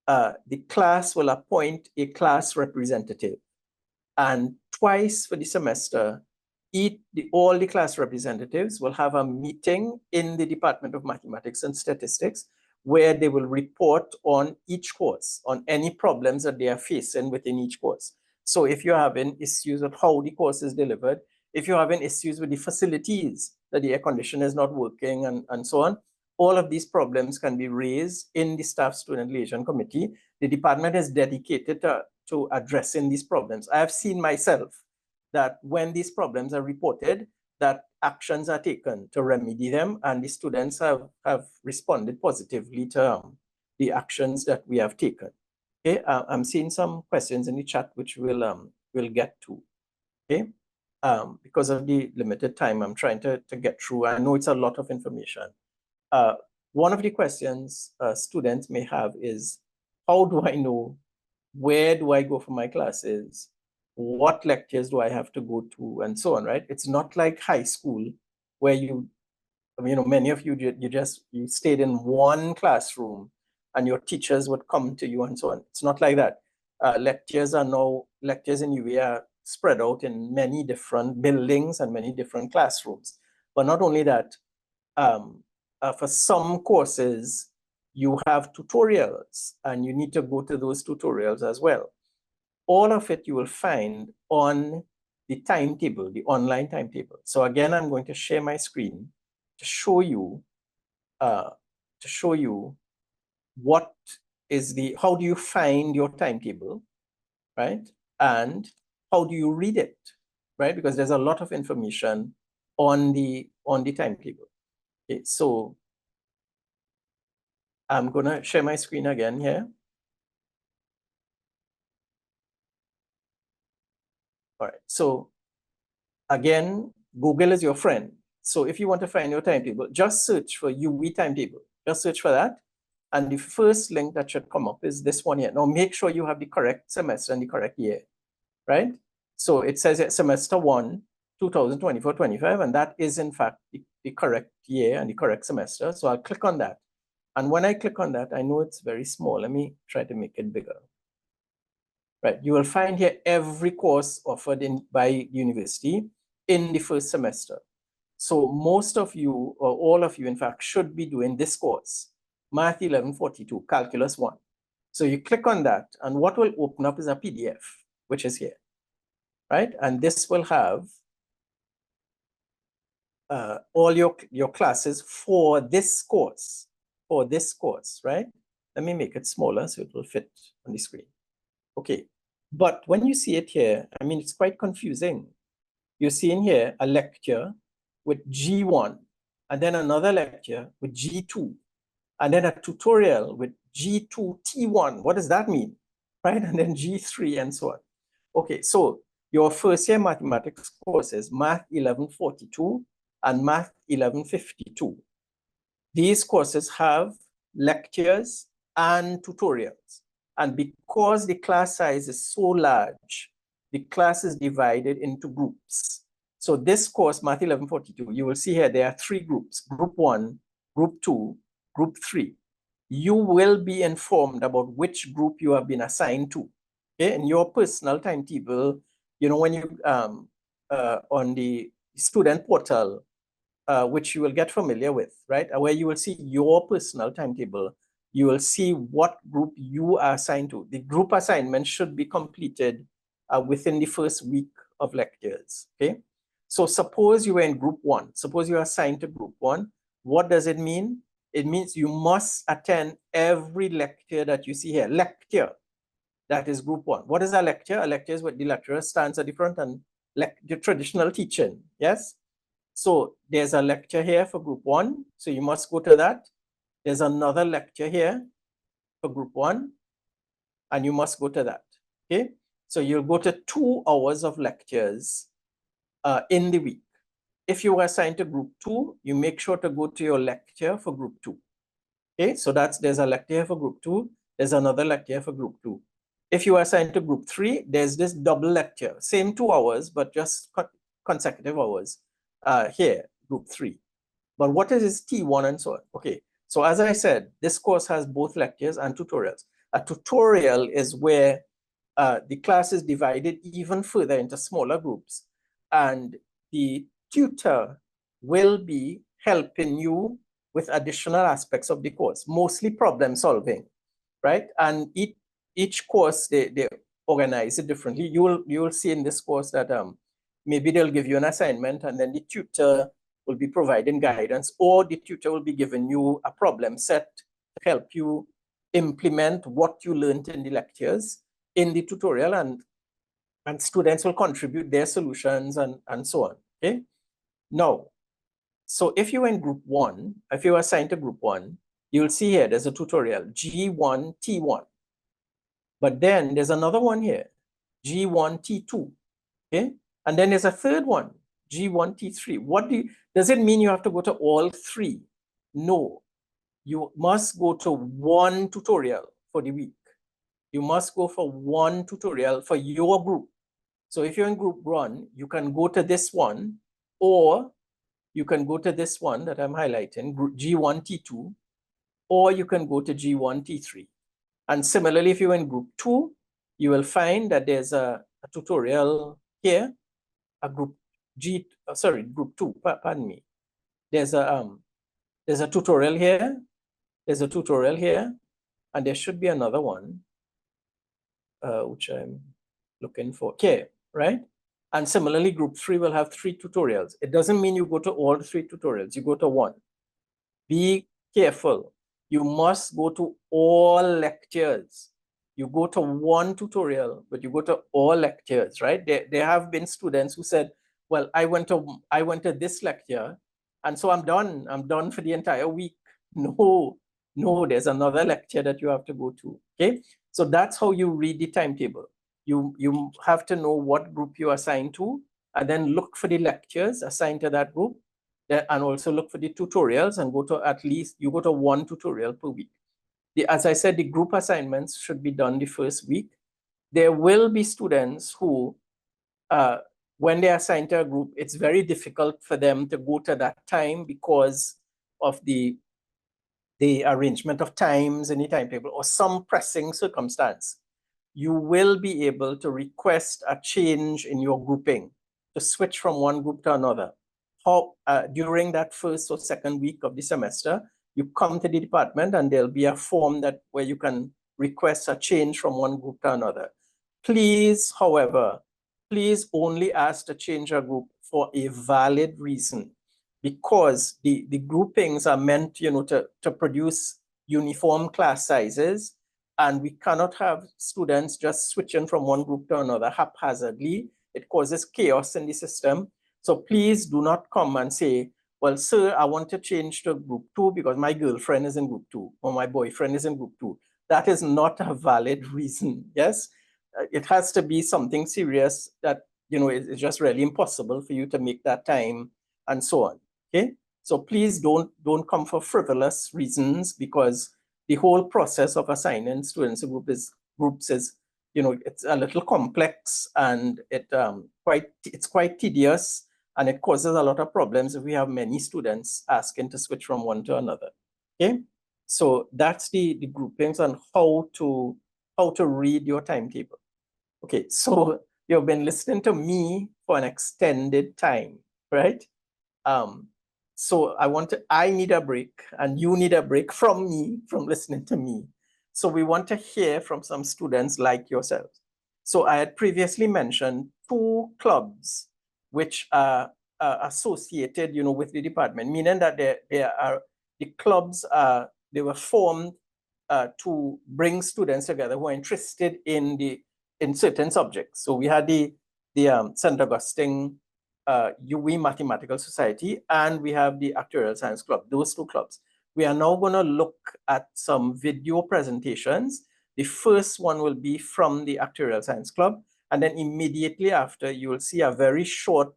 S1: the class will appoint a class representative. And twice for the semester, all the class representatives will have a meeting in the Department of Mathematics and Statistics where they will report on each course, on any problems that they are facing within each course. So if you're having issues with how the course is delivered, if you're having issues with the facilities, that the air conditioner is not working and so on, all of these problems can be raised in the Staff Student Liaison Committee. The department is dedicated to addressing these problems. I have seen myself that when these problems are reported, that actions are taken to remedy them, and the students have responded positively to the actions that we have taken. Okay, I'm seeing some questions in the chat which we'll get to. Okay, because of the limited time, I'm trying to get through. I know it's a lot of information. One of the questions students may have is, how do I know where do I go for my classes? What lectures do I have to go to, and so on, right? It's not like high school where many of you you stayed in one classroom and your teachers would come to you and so on. It's not like that. Lectures in UWA are spread out in many different buildings and many different classrooms. But not only that, for some courses, you have tutorials and you need to go to those tutorials as well. All of it you will find on the timetable, the online timetable. So again, I'm going to share my screen to show you what is how do you find your timetable, right? And how do you read it, right? Because there's a lot of information on the timetable. Okay, so I'm gonna share my screen again here. All right, so again, Google is your friend. So if you want to find your timetable, just search for UWI timetable. Just search for that. And the first link that should come up is this one here. Now make sure you have the correct semester and the correct year, right? So it says semester 1, 2024-25, and that is in fact the correct year and the correct semester. So I'll click on that. And when I click on that, I know it's very small. Let me try to make it bigger. Right, you will find here every course offered by university in the first semester. So most of you, or all of you in fact, should be doing this course, Math 1142, Calculus 1. So you click on that, and what will open up is a PDF, which is here, right? And this will have all your classes for this course, right? Let me make it smaller so it will fit on the screen. Okay, but when you see it here, I mean, it's quite confusing. You're seeing here a lecture with G1, and then another lecture with G2, and then a tutorial with G2T1. What does that mean, right? And then G3 and so on. Okay, so your first year mathematics courses, Math 1142 and Math 1152. These courses have lectures and tutorials. And because the class size is so large, the class is divided into groups. So this course, Math 1142, you will see here there are 3 groups, Group 1, Group 2, Group 3. You will be informed about which group you have been assigned to. Okay? In your personal timetable, when you, on the student portal, which you will get familiar with, right? Where you will see your personal timetable, you will see what group you are assigned to. The group assignment should be completed within the first week of lectures, okay? So suppose you were in Group 1, suppose you are assigned to Group 1, what does it mean? It means you must attend every lecture that you see here. Lecture, that is Group 1. What is a lecture? A lecture is what the lecturer stands at the front and the traditional teaching, yes? So there's a lecture here for Group 1, so you must go to that. There's another lecture here for Group 1, and you must go to that, okay? So you'll go to 2 hours of lectures in the week. If you were assigned to Group 2, you make sure to go to your lecture for Group 2, okay? So there's a lecture for Group 2, there's another lecture for Group 2. If you are assigned to Group 3, there's this double lecture, same 2 hours, but just consecutive hours here, Group 3. But what is this T1 and so on? Okay, so as I said, this course has both lectures and tutorials. A tutorial is where the class is divided even further into smaller groups, and the tutor will be helping you with additional aspects of the course, mostly problem solving, right? And each course, they organize it differently. You will see in this course that maybe they'll give you an assignment and then the tutor will be providing guidance, or the tutor will be giving you a problem set to help you implement what you learned in the lectures in the tutorial, and students will contribute their solutions and so on, okay? Now, so if you're in group 1, if you're assigned to group 1, you'll see here there's a tutorial, G1T1. But then there's another one here, G1T2, okay? And then there's a third one, G1T3. Does it mean you have to go to all 3? No, you must go to one tutorial for the week. You must go for one tutorial for your group. So if you're in group 1, you can go to this one, or you can go to this one that I'm highlighting, G1T2, or you can go to G1T3. And similarly, if you're in group 2, you will find that there's a tutorial here, group 2, pardon me. There's a tutorial here, there's a tutorial here, and there should be another one, which I'm looking for, okay, right? And similarly, group 3 will have 3 tutorials. It doesn't mean you go to all 3 tutorials, you go to one. Be careful. You must go to all lectures. You go to one tutorial, but you go to all lectures, right? There have been students who said, well, I went to this lecture, and so I'm done for the entire week. No, there's another lecture that you have to go to, okay? So that's how you read the timetable. You have to know what group you're assigned to, and then look for the lectures assigned to that group, and also look for the tutorials, and go to one tutorial per week. As I said, the group assignments should be done the first week. There will be students who, when they're assigned to a group, it's very difficult for them to go to that time because of the arrangement of times in the timetable or some pressing circumstance. You will be able to request a change in your grouping, to switch from one group to another. During that first or second week of the semester, you come to the department and there'll be a form where you can request a change from one group to another. Please, however, please only ask to change a group for a valid reason, because the groupings are meant, to produce uniform class sizes, and we cannot have students just switching from one group to another haphazardly. It causes chaos in the system. So please do not come and say, well, sir, I want to change to group 2 because my girlfriend is in group 2 or my boyfriend is in group 2. That is not a valid reason, yes? It has to be something serious that, it's just really impossible for you to make that time and so on, okay? So please don't come for frivolous reasons, because the whole process of assigning students to groups is, it's a little complex, and it's quite tedious, and it causes a lot of problems if we have many students asking to switch from one to another, okay? So that's the groupings and how to read your timetable. Okay, so you've been listening to me for an extended time, right? So I need a break, and you need a break from me, from listening to me. So we want to hear from some students like yourselves. So I had previously mentioned 2 clubs which are associated, with the department, meaning that the clubs they were formed to bring students together who are interested in certain subjects. So we had the St. Augustine UWI Mathematical Society, and we have the Actuarial Science Club, those 2 clubs. We are now going to look at some video presentations. The first one will be from the Actuarial Science Club, and then immediately after, you will see a very short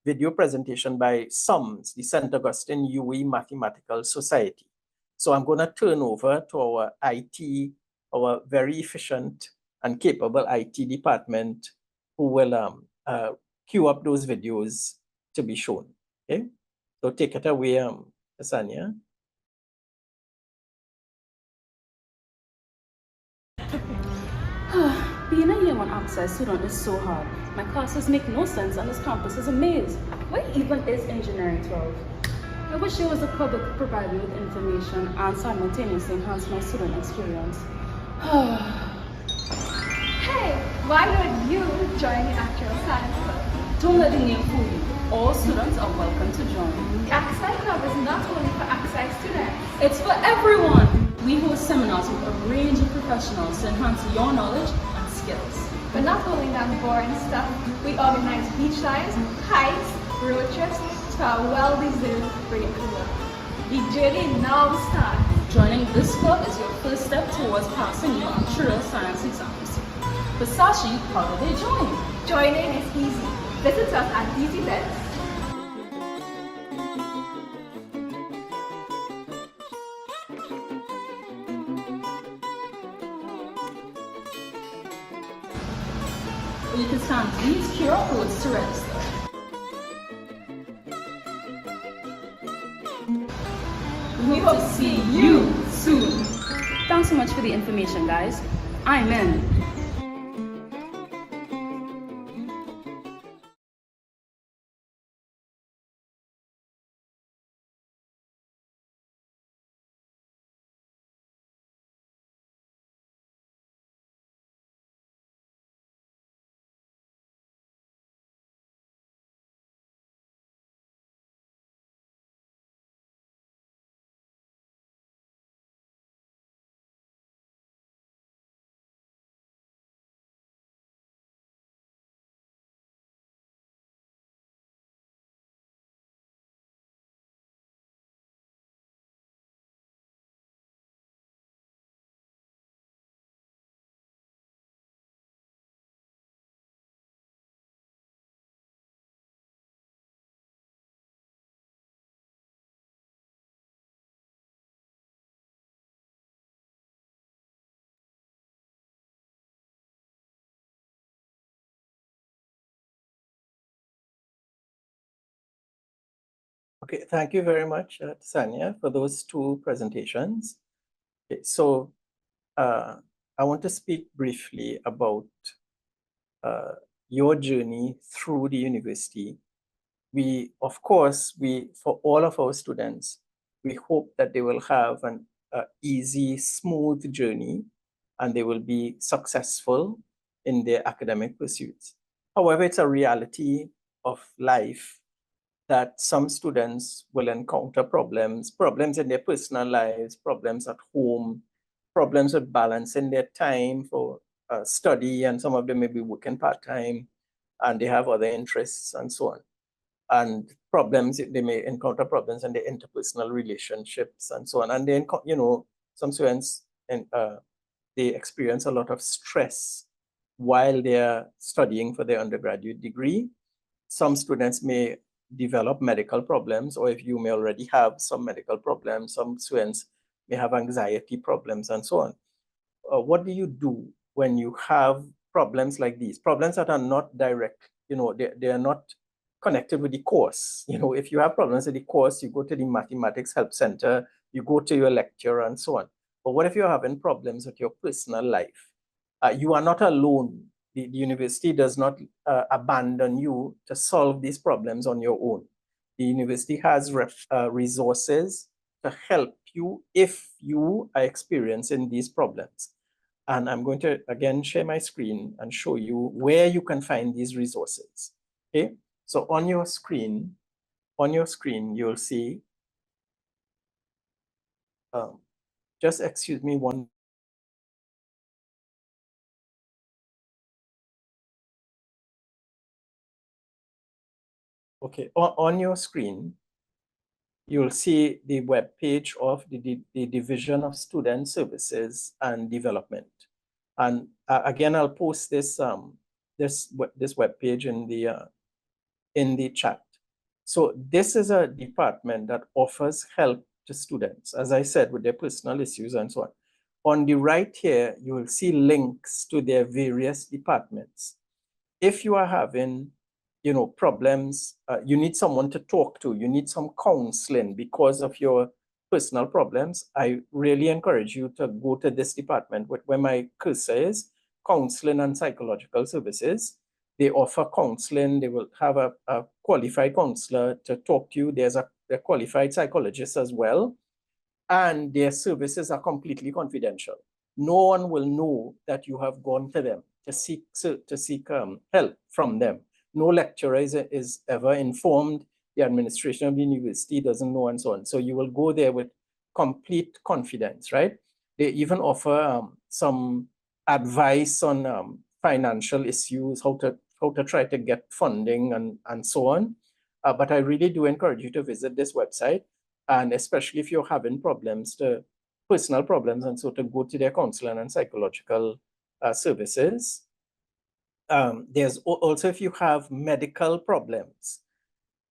S1: video presentation by SUMS, the St. Augustine UWI Mathematical Society. So I'm going to turn over to our IT, our very efficient and capable IT department, who will queue up those videos to be shown, okay? So take it away, Asanya.
S3: Being a year one outside student is so hard. My classes make no sense and this campus is a maze. Where even is Engineering 12? I wish there was a club that could provide me with information and simultaneously enhance my student experience.
S4: Hey, why don't you join the actual science club?
S3: Don't let the name fool you. All students are welcome to join.
S4: The Axi Club is not only for Axi students.
S3: It's for everyone. We host seminars with a range of professionals to enhance your knowledge and skills.
S4: But not only that boring stuff, we organize beach dives, hikes, road trips to our well-deserved break club. The journey now starts.
S3: Joining this club is your first step towards passing your actuarial science exams. But Sashi, how do they join?
S4: Joining is easy. Visit us at these events.
S3: Or you can scan these QR codes to register. We hope to see you soon. Thanks so much for the information, guys. I'm in.
S1: Okay, thank you very much, Sanya, for those two presentations. Okay, so I want to speak briefly about your journey through the university. Of course, for all of our students, we hope that they will have an easy, smooth journey and they will be successful in their academic pursuits. However, it's a reality of life that some students will encounter problems in their personal lives, problems at home, problems with balancing their time for study, and some of them may be working part-time and they have other interests and so on. And they may encounter problems in their interpersonal relationships and so on. And then, some students, they experience a lot of stress while they're studying for their undergraduate degree. Some students may develop medical problems, or if you may already have some medical problems, some students may have anxiety problems and so on. What do you do when you have problems like these? Problems that are not direct, they are not connected with the course. If you have problems with the course, you go to the Mathematics Help Center, you go to your lecturer and so on. But what if you're having problems with your personal life? You are not alone. The university does not abandon you to solve these problems on your own. The university has resources to help you if you are experiencing these problems. And I'm going to, again, share my screen and show you where you can find these resources. Okay, so on your screen, you'll see, just excuse me one. Okay, on your screen, you'll see the web page of the Division of Student Services and Development. And again, I'll post this web page in the chat. So this is a department that offers help to students, as I said, with their personal issues and so on. On the right here, you will see links to their various departments. If you are having problems, you need someone to talk to, you need some counseling because of your personal problems, I really encourage you to go to this department where my cursor is, counseling and psychological services. They offer counseling. They will have a qualified counselor to talk to you. There's a qualified psychologist as well. And their services are completely confidential. No one will know that you have gone to them to seek help from them. No lecturer is ever informed. The administration of the university doesn't know, and so on. So you will go there with complete confidence, right? They even offer some advice on financial issues, how to try to get funding and so on. But I really do encourage you to visit this website, and especially if you're having personal problems, and so to go to their counseling and psychological services. There's also, if you have medical problems,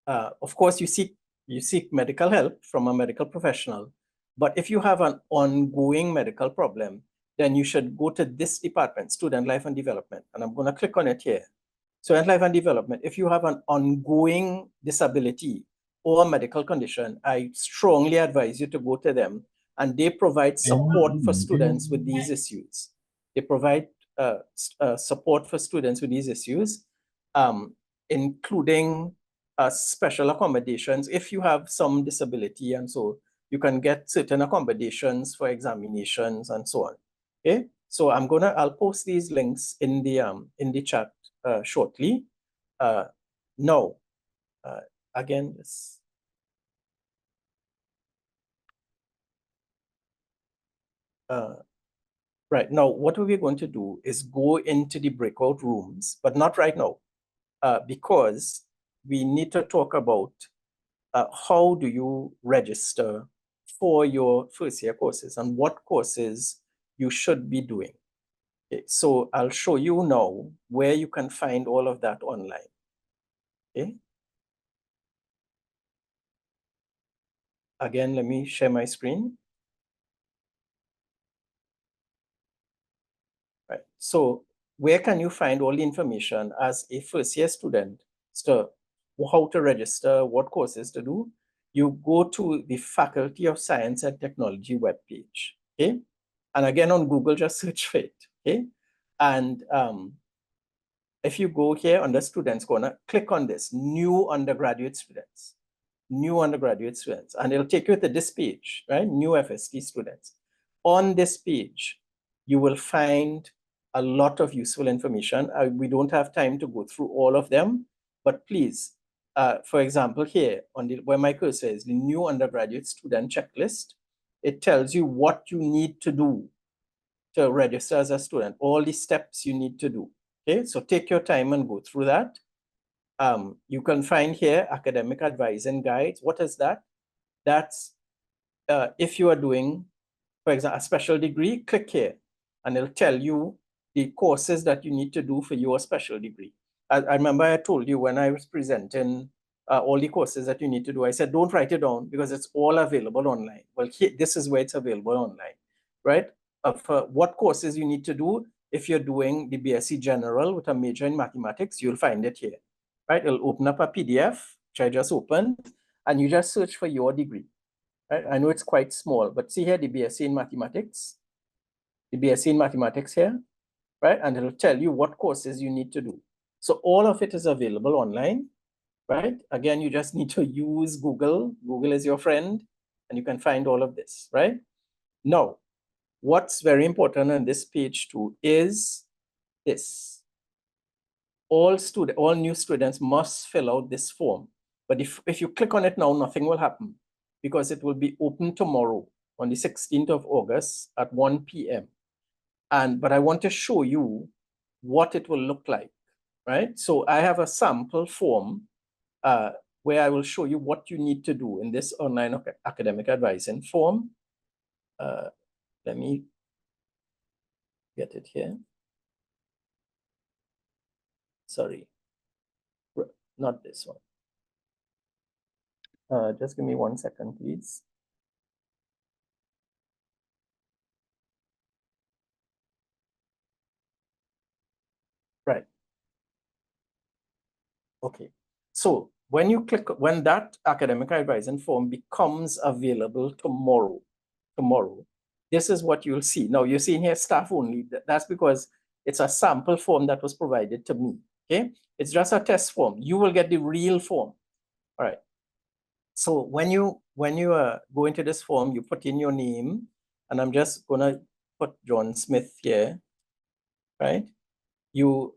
S1: of course you seek medical help from a medical professional. But if you have an ongoing medical problem, then you should go to this department, Student Life and Development. And I'm going to click on it here. Student Life and Development. If you have an ongoing disability or medical condition, I strongly advise you to go to them. And they provide support for students with these issues. They provide support for students with these issues, including special accommodations. If you have some disability, and so you can get certain accommodations for examinations and so on. Okay, so I'll post these links in the chat shortly. Now, again, this. Right now, what we're going to do is go into the breakout rooms, but not right now, because we need to talk about how do you register for your first year courses and what courses you should be doing. Okay, so I'll show you now where you can find all of that online. Okay. Again, let me share my screen. Right. So where can you find all the information as a first year student? So how to register, what courses to do? You go to the Faculty of Science and Technology webpage. Okay. And again, on Google, just search for it. Okay. And if you go here under Students Corner, click on this, New Undergraduate Students. New undergraduate students, and it'll take you to this page, right? New FST students. On this page, you will find a lot of useful information. We don't have time to go through all of them, but please, for example, here on where my cursor is, the new undergraduate student checklist, it tells you what you need to do to register as a student, all the steps you need to do. Okay, so take your time and go through that. You can find here academic advice and guides. What is that? That's if you are doing, for example, a special degree, click here and it'll tell you the courses that you need to do for your special degree. I remember I told you when I was presenting all the courses that you need to do, I said, don't write it down because it's all available online. Well, this is where it's available online, right? For what courses you need to do, if you're doing the BSc General with a major in mathematics, you'll find it here. Right, it'll open up a PDF, which I just opened, and you just search for your degree. Right, I know it's quite small, but see here the BSc in mathematics, the BSc in mathematics here, right, and it'll tell you what courses you need to do. So all of it is available online, right? Again, you just need to use Google. Google is your friend, and you can find all of this, right? Now, what's very important on this page too is this. All new students must fill out this form. But if you click on it now, nothing will happen because it will be open tomorrow on the 16th of August at 1 p.m. But I want to show you what it will look like, right? So I have a sample form where I will show you what you need to do in this online academic advising form. Let me get it here. Sorry, not this one. Just give me 1 second, please. Right. Okay. So when you click, when that academic advising form becomes available tomorrow, this is what you'll see. Now you're seeing here staff only. That's because It's a sample form that was provided to me, okay? It's just a test form. You will get the real form, all right? So when you go into this form, you put in your name, and I'm just gonna put John Smith here, right? You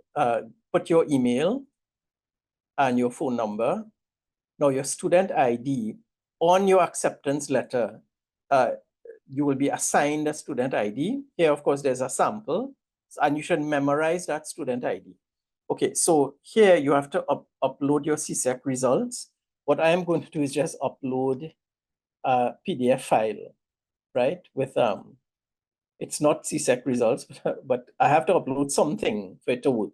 S1: put your email and your phone number. Now your student ID, on your acceptance letter, you will be assigned a student ID. Here, of course, there's a sample, and you should memorize that student ID. Okay, so here you have to upload your CSEC results. What I am going to do is just upload a PDF file, right? With it's not CSEC results, but I have to upload something for it to work,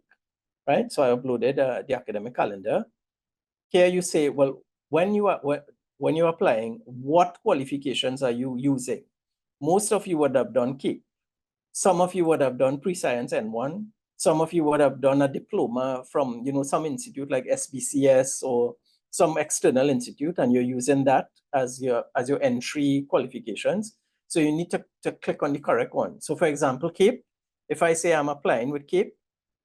S1: right? So I uploaded the academic calendar. Here you say, well, when you're applying, what qualifications are you using? Most of you would have done CAPE. Some of you would have done pre-science N1. Some of you would have done a diploma from, some institute like SBCS or some external institute, and you're using that as your entry qualifications. So you need to click on the correct one. So for example, CAPE, if I say I'm applying with CAPE,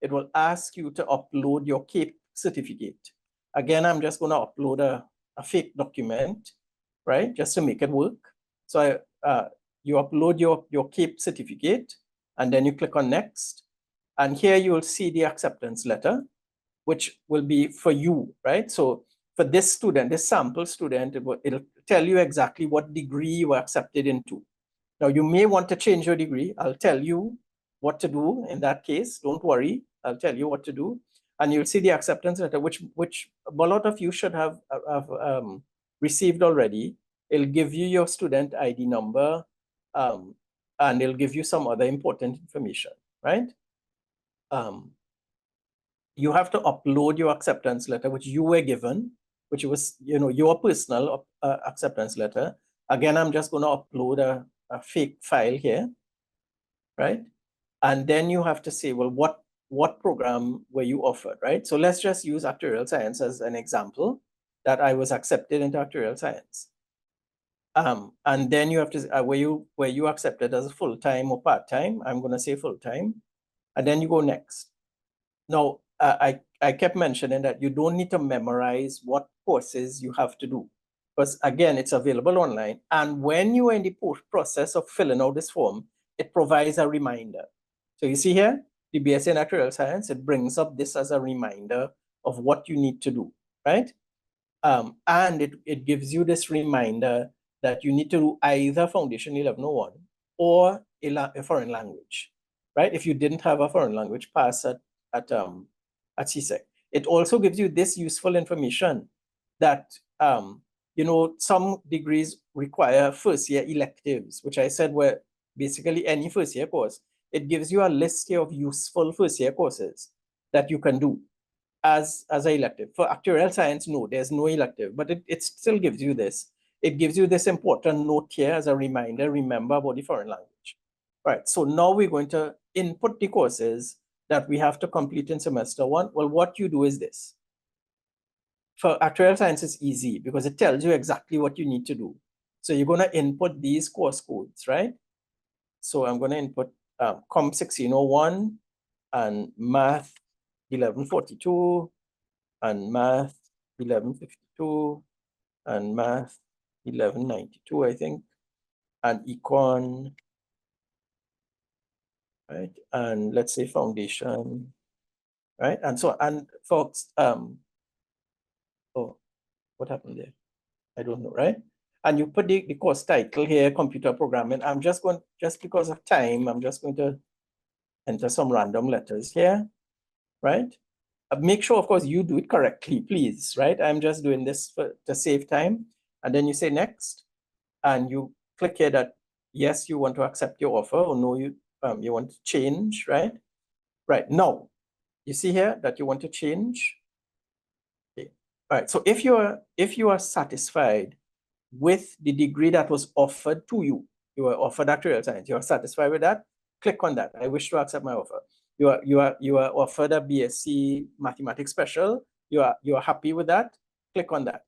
S1: it will ask you to upload your CAPE certificate. Again, I'm just going to upload a fake document, right, just to make it work. So you upload your CAPE certificate, and then you click on next. And here you will see the acceptance letter, which will be for you, right? So for this student, this sample student, it'll tell you exactly what degree you are accepted into. Now, you may want to change your degree. I'll tell you what to do in that case. Don't worry. I'll tell you what to do. And you'll see the acceptance letter, which a lot of you should have received already. It'll give you your student ID number, and it'll give you some other important information, right? You have to upload your acceptance letter, which you were given, which was, your personal acceptance letter. Again, I'm just going to upload a fake file here, right? And then you have to say, well, what program were you offered, right? So let's just use actuarial science as an example, that I was accepted into actuarial science. And then you have to, were you accepted as a full-time or part-time? I'm going to say full-time. And then you go next. Now, I kept mentioning that you don't need to memorize what courses you have to do, because again, it's available online. And when you are in the process of filling out this form, it provides a reminder. So you see here, the BSc in Actuarial Science, it brings up this as a reminder of what you need to do, right? And it gives you this reminder that you need to do either Foundation 1101 or a foreign language, right? If you didn't have a foreign language pass at CSEC. It also gives you this useful information that, some degrees require first-year electives, which I said were basically any first-year course. It gives you a list here of useful first-year courses that you can do as an elective. For actuarial science, no, there's no elective, but it still gives you this. It gives you this important note here as a reminder, remember about the foreign language. Right, so now we're going to input the courses that we have to complete in semester 1. Well, what you do is this. For actuarial science, it's easy because it tells you exactly what you need to do. So you're going to input these course codes, right? So I'm going to input Comp 1601 and Math 1142 and Math 1152 and Math 1192, I think, and Econ, right? And let's say Foundation, right? And so, and folks, oh, what happened there? I don't know, right? And you put the course title here, computer programming. I'm just going, just because of time, I'm just going to enter some random letters here, right? Make sure, of course, you do it correctly, please, right? I'm just doing this to save time. And then you say next, and you click here that, yes, you want to accept your offer, or no, you want to change, right? Right, now, you see here that you want to change. Okay. All right, so if you are satisfied with the degree that was offered to you, you were offered actuarial science, you are satisfied with that, click on that. I wish to accept my offer. You are offered a BSc Mathematics Special. You are happy with that, click on that.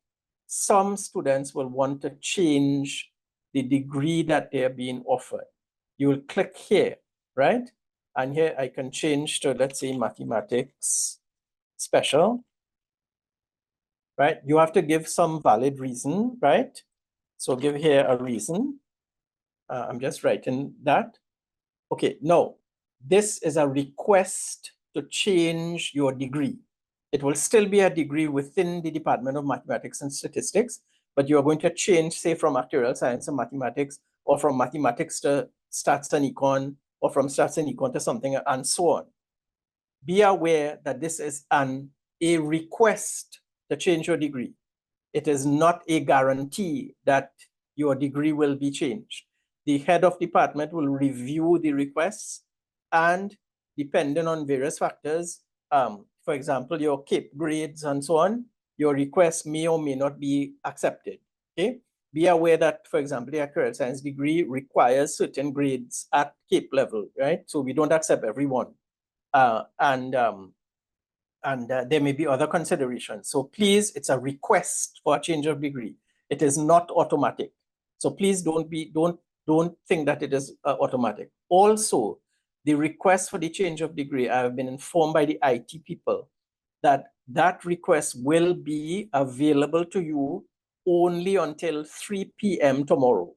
S1: Some students will want to change the degree that they're being offered. You will click here, right? And here I can change to, let's say, mathematics special, right? You have to give some valid reason, right? So give here a reason. I'm just writing that. Okay, no, this is a request to change your degree. It will still be a degree within the Department of Mathematics and Statistics, but you're going to change, say, from actuarial science and mathematics, or from mathematics to stats and econ, or from stats and econ to something, and so on. Be aware that this is a request to change your degree. It is not a guarantee that your degree will be changed. The head of department will review the requests, and depending on various factors, for example, your CAPE grades and so on, your request may or may not be accepted, okay? Be aware that, for example, the actuarial science degree requires certain grades at CAPE level, right? So we don't accept everyone. There may be other considerations. So please, it's a request for a change of degree. It is not automatic. So please don't think that it is automatic. Also, the request for the change of degree, I have been informed by the IT people that that request will be available to you only until 3 p.m. tomorrow.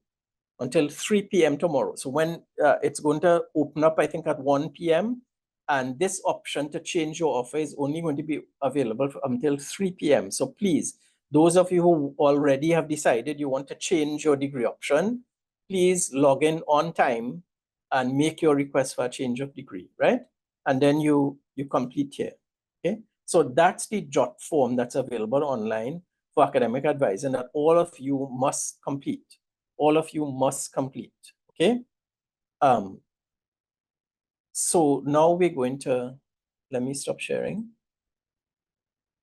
S1: Until 3 p.m. tomorrow. So when it's going to open up, I think at 1 p.m. And this option to change your offer is only going to be available until 3 p.m. So please, those of you who already have decided you want to change your degree option, please log in on time and make your request for a change of degree, right? And then you complete here, okay? So that's the JOT form that's available online for academic advice, and that all of you must complete. All of you must complete, okay? So now we're going to, let me stop sharing.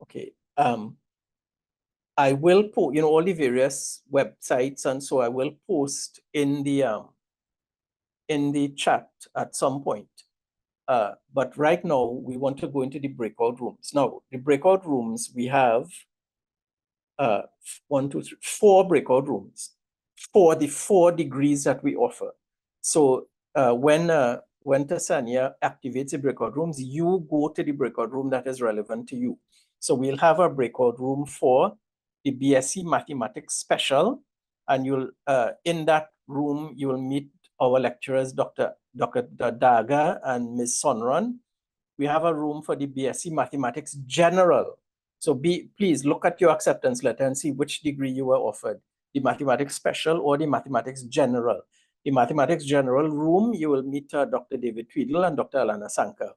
S1: Okay, I will put, all the various websites, and so I will post in the chat at some point. But right now we want to go into the breakout rooms. Now the breakout rooms, we have 4 breakout rooms for the 4 degrees that we offer. So when Tasania activates the breakout rooms, you go to the breakout room that is relevant to you. So we'll have a breakout room for the BSc Mathematics Special, and you'll in that room you will meet our lecturers, Dr. Daga and Ms. Sonran. We have a room for the BSc Mathematics General. So please look at your acceptance letter and see which degree you were offered, the Mathematics Special or the Mathematics General. The Mathematics General room, you will meet Dr. David Tweedle and Dr. Alana Sanka.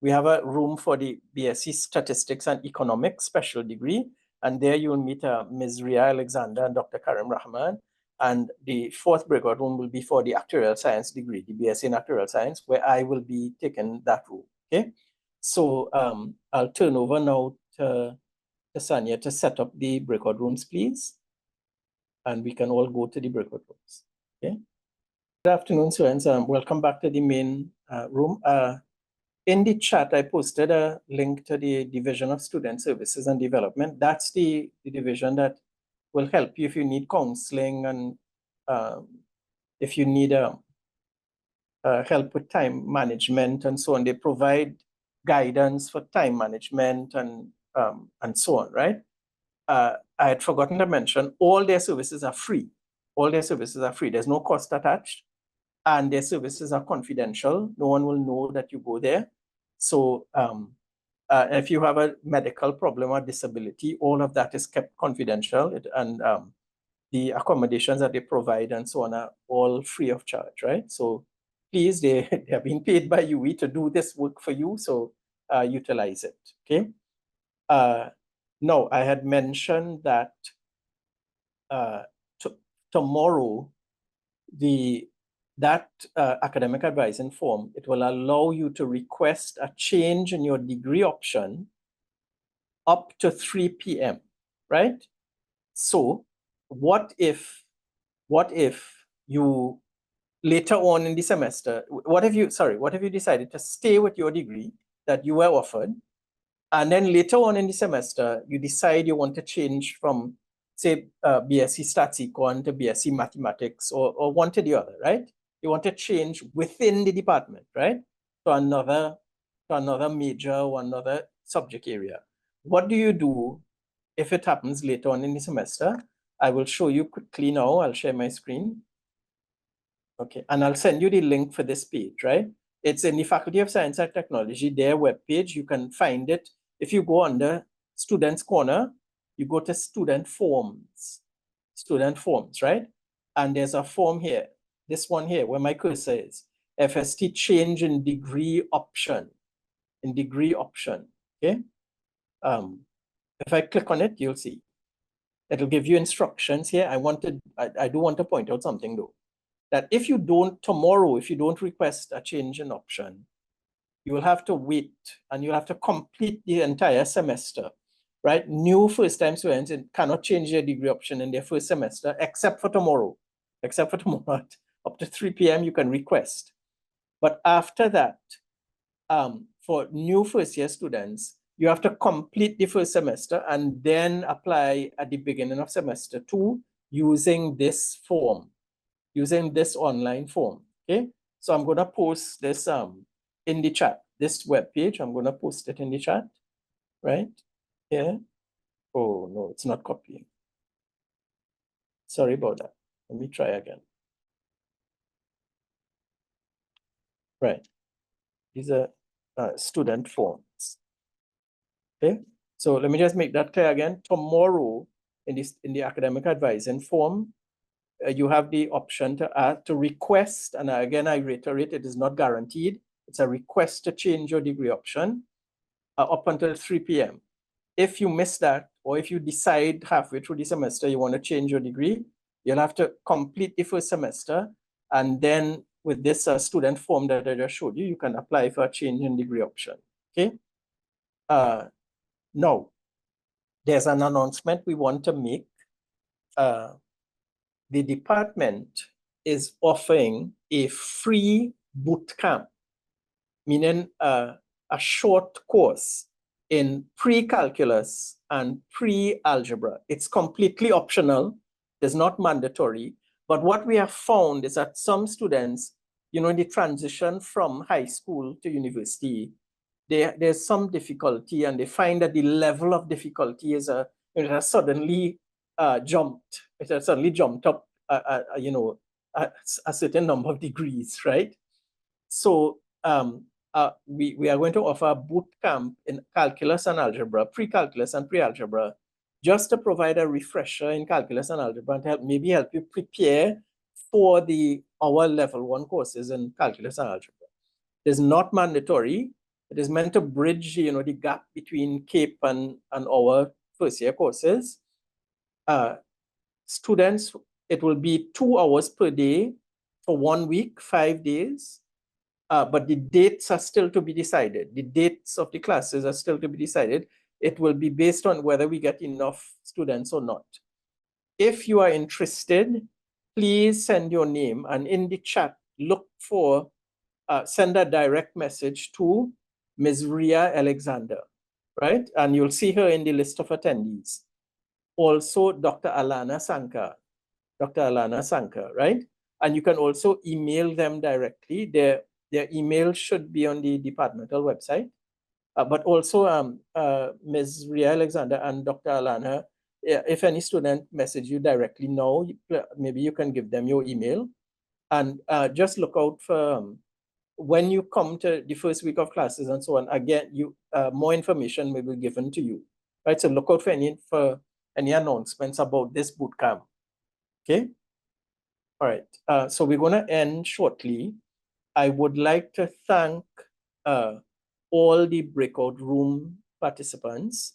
S1: We have a room for the BSc Statistics and Economics Special degree, and there you will meet Ms. Ria Alexander and Dr. Karim Rahman. And the 4th breakout room will be for the Actuarial Science degree, the BSc in Actuarial Science, where I will be taking that room, okay? So I'll turn over now to Sanya to set up the breakout rooms, please. And we can all go to the breakout rooms, okay? Good afternoon, students. Welcome back to the main room. In the chat, I posted a link to the Division of Student Services and Development. That's the division that will help you if you need counseling and if you need help with time management and so on. They provide guidance for time management and so on, right? I had forgotten to mention, all their services are free. All their services are free. There's no cost attached, and their services are confidential. No one will know that you go there. So if you have a medical problem or disability, all of that is kept confidential, and the accommodations that they provide and so on are all free of charge, right? So please, they have been paid by UE to do this work for you, so utilize it, okay? No, I had mentioned that tomorrow, that academic advising form, it will allow you to request a change in your degree option up to 3 p.m., right? So what if you later on in the semester, what if you decided to stay with your degree that you were offered, and then later on in the semester, you decide you want to change from, say, BSc Stats Econ to BSc Mathematics, or one to the other, right? You want to change within the department, right? to another major or another subject area. What do you do if it happens later on in the semester? I will show you quickly now. I'll share my screen. Okay, and I'll send you the link for this page, right? It's in the Faculty of Science and Technology, their webpage. You can find it. If you go under Students Corner, you go to Student Forms, right? And there's a form here, this one here, where my cursor is, FST change in degree option, okay? If I click on it, you'll see. It'll give you instructions here. I do want to point out something though, that if you don't request a change in option, you will have to wait and you'll have to complete the entire semester, right? New first-time students cannot change their degree option in their first semester, except for tomorrow. Up to 3 p.m. you can request. But after that, for new first-year students, you have to complete the first semester and then apply at the beginning of semester 2 using this form, using this online form, okay? So I'm gonna post this in the chat, this web page. I'm gonna post it in the chat, right? Here. Oh no, it's not copying. Sorry about that. Let me try again. Right. These are student forms. Okay. So let me just make that clear again. Tomorrow, in the academic advising form, you have the option to request, and again, I reiterate, it is not guaranteed. It's a request to change your degree option up until 3 p.m. If you miss that, or if you decide halfway through the semester you want to change your degree, you'll have to complete the first semester, and then with this student form that I just showed you, you can apply for a change in degree option, okay? Now, there's an announcement we want to make. The department is offering a free boot camp, meaning a short course in pre-calculus and pre-algebra. It's completely optional, it's not mandatory. But what we have found is that some students, in the transition from high school to university, there's some difficulty, and they find that the level of difficulty is it has suddenly jumped. It has suddenly jumped up, a certain number of degrees, right? So we are going to offer a boot camp in calculus and algebra, pre-calculus and pre-algebra, just to provide a refresher in calculus and algebra and maybe help you prepare for our level 1 courses in calculus and algebra. It is not mandatory. It is meant to bridge, the gap between CAPE and our first-year courses. Students, it will be 2 hours per day for 1 week, 5 days. But the dates are still to be decided. The dates of the classes are still to be decided. It will be based on whether we get enough students or not. If you are interested, please send your name, and in the chat, look for, send a direct message to Ms. Ria Alexander, right? And you'll see her in the list of attendees. Also, Dr. Alana Sankar, right? And you can also email them directly. Their email should be on the departmental website. But also Ms. Ria Alexander and Dr. Alana, if any student message you directly now, maybe you can give them your email. And just look out for when you come to the first week of classes and so on, again, more information may be given to you, right? So look out for any announcements about this bootcamp, okay? All right, so we're gonna end shortly. I would like to thank all the breakout room participants,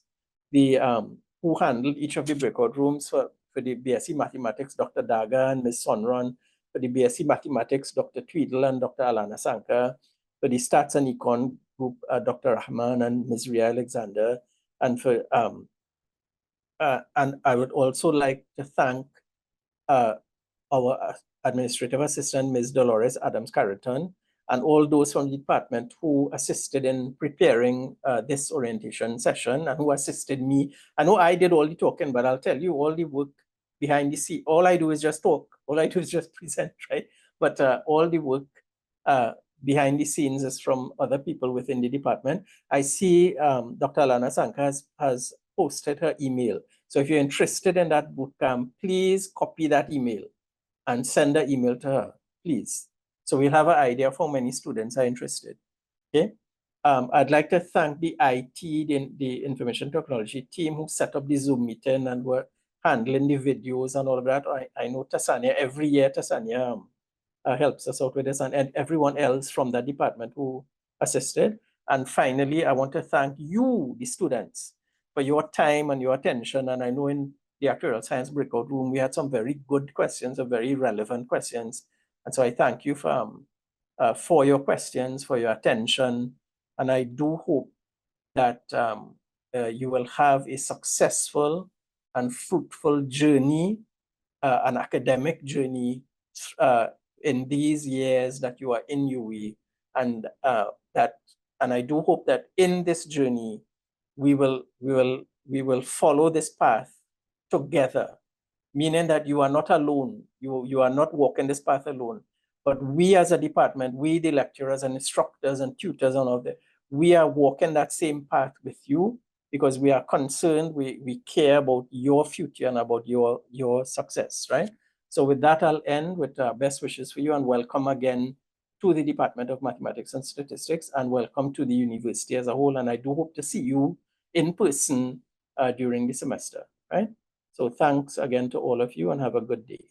S1: who handled each of the breakout rooms for the BSc Mathematics, Dr. Daga and Ms. Sonron, for the BSc Mathematics, Dr. Tweedle and Dr. Alana Sankar, for the Stats and Econ group, Dr. Rahman and Ms. Ria Alexander, and for and I would also like to thank our administrative assistant, Ms. Dolores Adams-Carrington, and all those from the department who assisted in preparing this orientation session and who assisted me. I know I did all the talking, but I'll tell you all the work behind the scene. All I do is just talk. All I do is just present, right? But all the work behind the scenes is from other people within the department. I see Dr. Alana Sanka has posted her email. So if you're interested in that bootcamp, please copy that email and send an email to her, please. So we'll have an idea of how many students are interested, okay? I'd like to thank the IT, the information technology team who set up the Zoom meeting and were handling the videos and all of that. I know Tasania, every year Tasania helps us out with this, and everyone else from that department who assisted. And finally, I want to thank you, the students, for your time and your attention. And I know in the actuarial science breakout room, we had some very good questions, very relevant questions. And so I thank you for your questions, for your attention. And I do hope that you will have a successful and fruitful journey, an academic journey in these years that you are in UE, and I do hope that in this journey we will follow this path together, meaning that you are not alone. You are not walking this path alone, but we as a department, we the lecturers and instructors and tutors and all of that, we are walking that same path with you because we are concerned, we care about your future and about your success, right? So with that, I'll end with best wishes for you and welcome again to the Department of Mathematics and Statistics, and welcome to the university as a whole. And I do hope to see you in person during the semester, right? So thanks again to all of you and have a good day.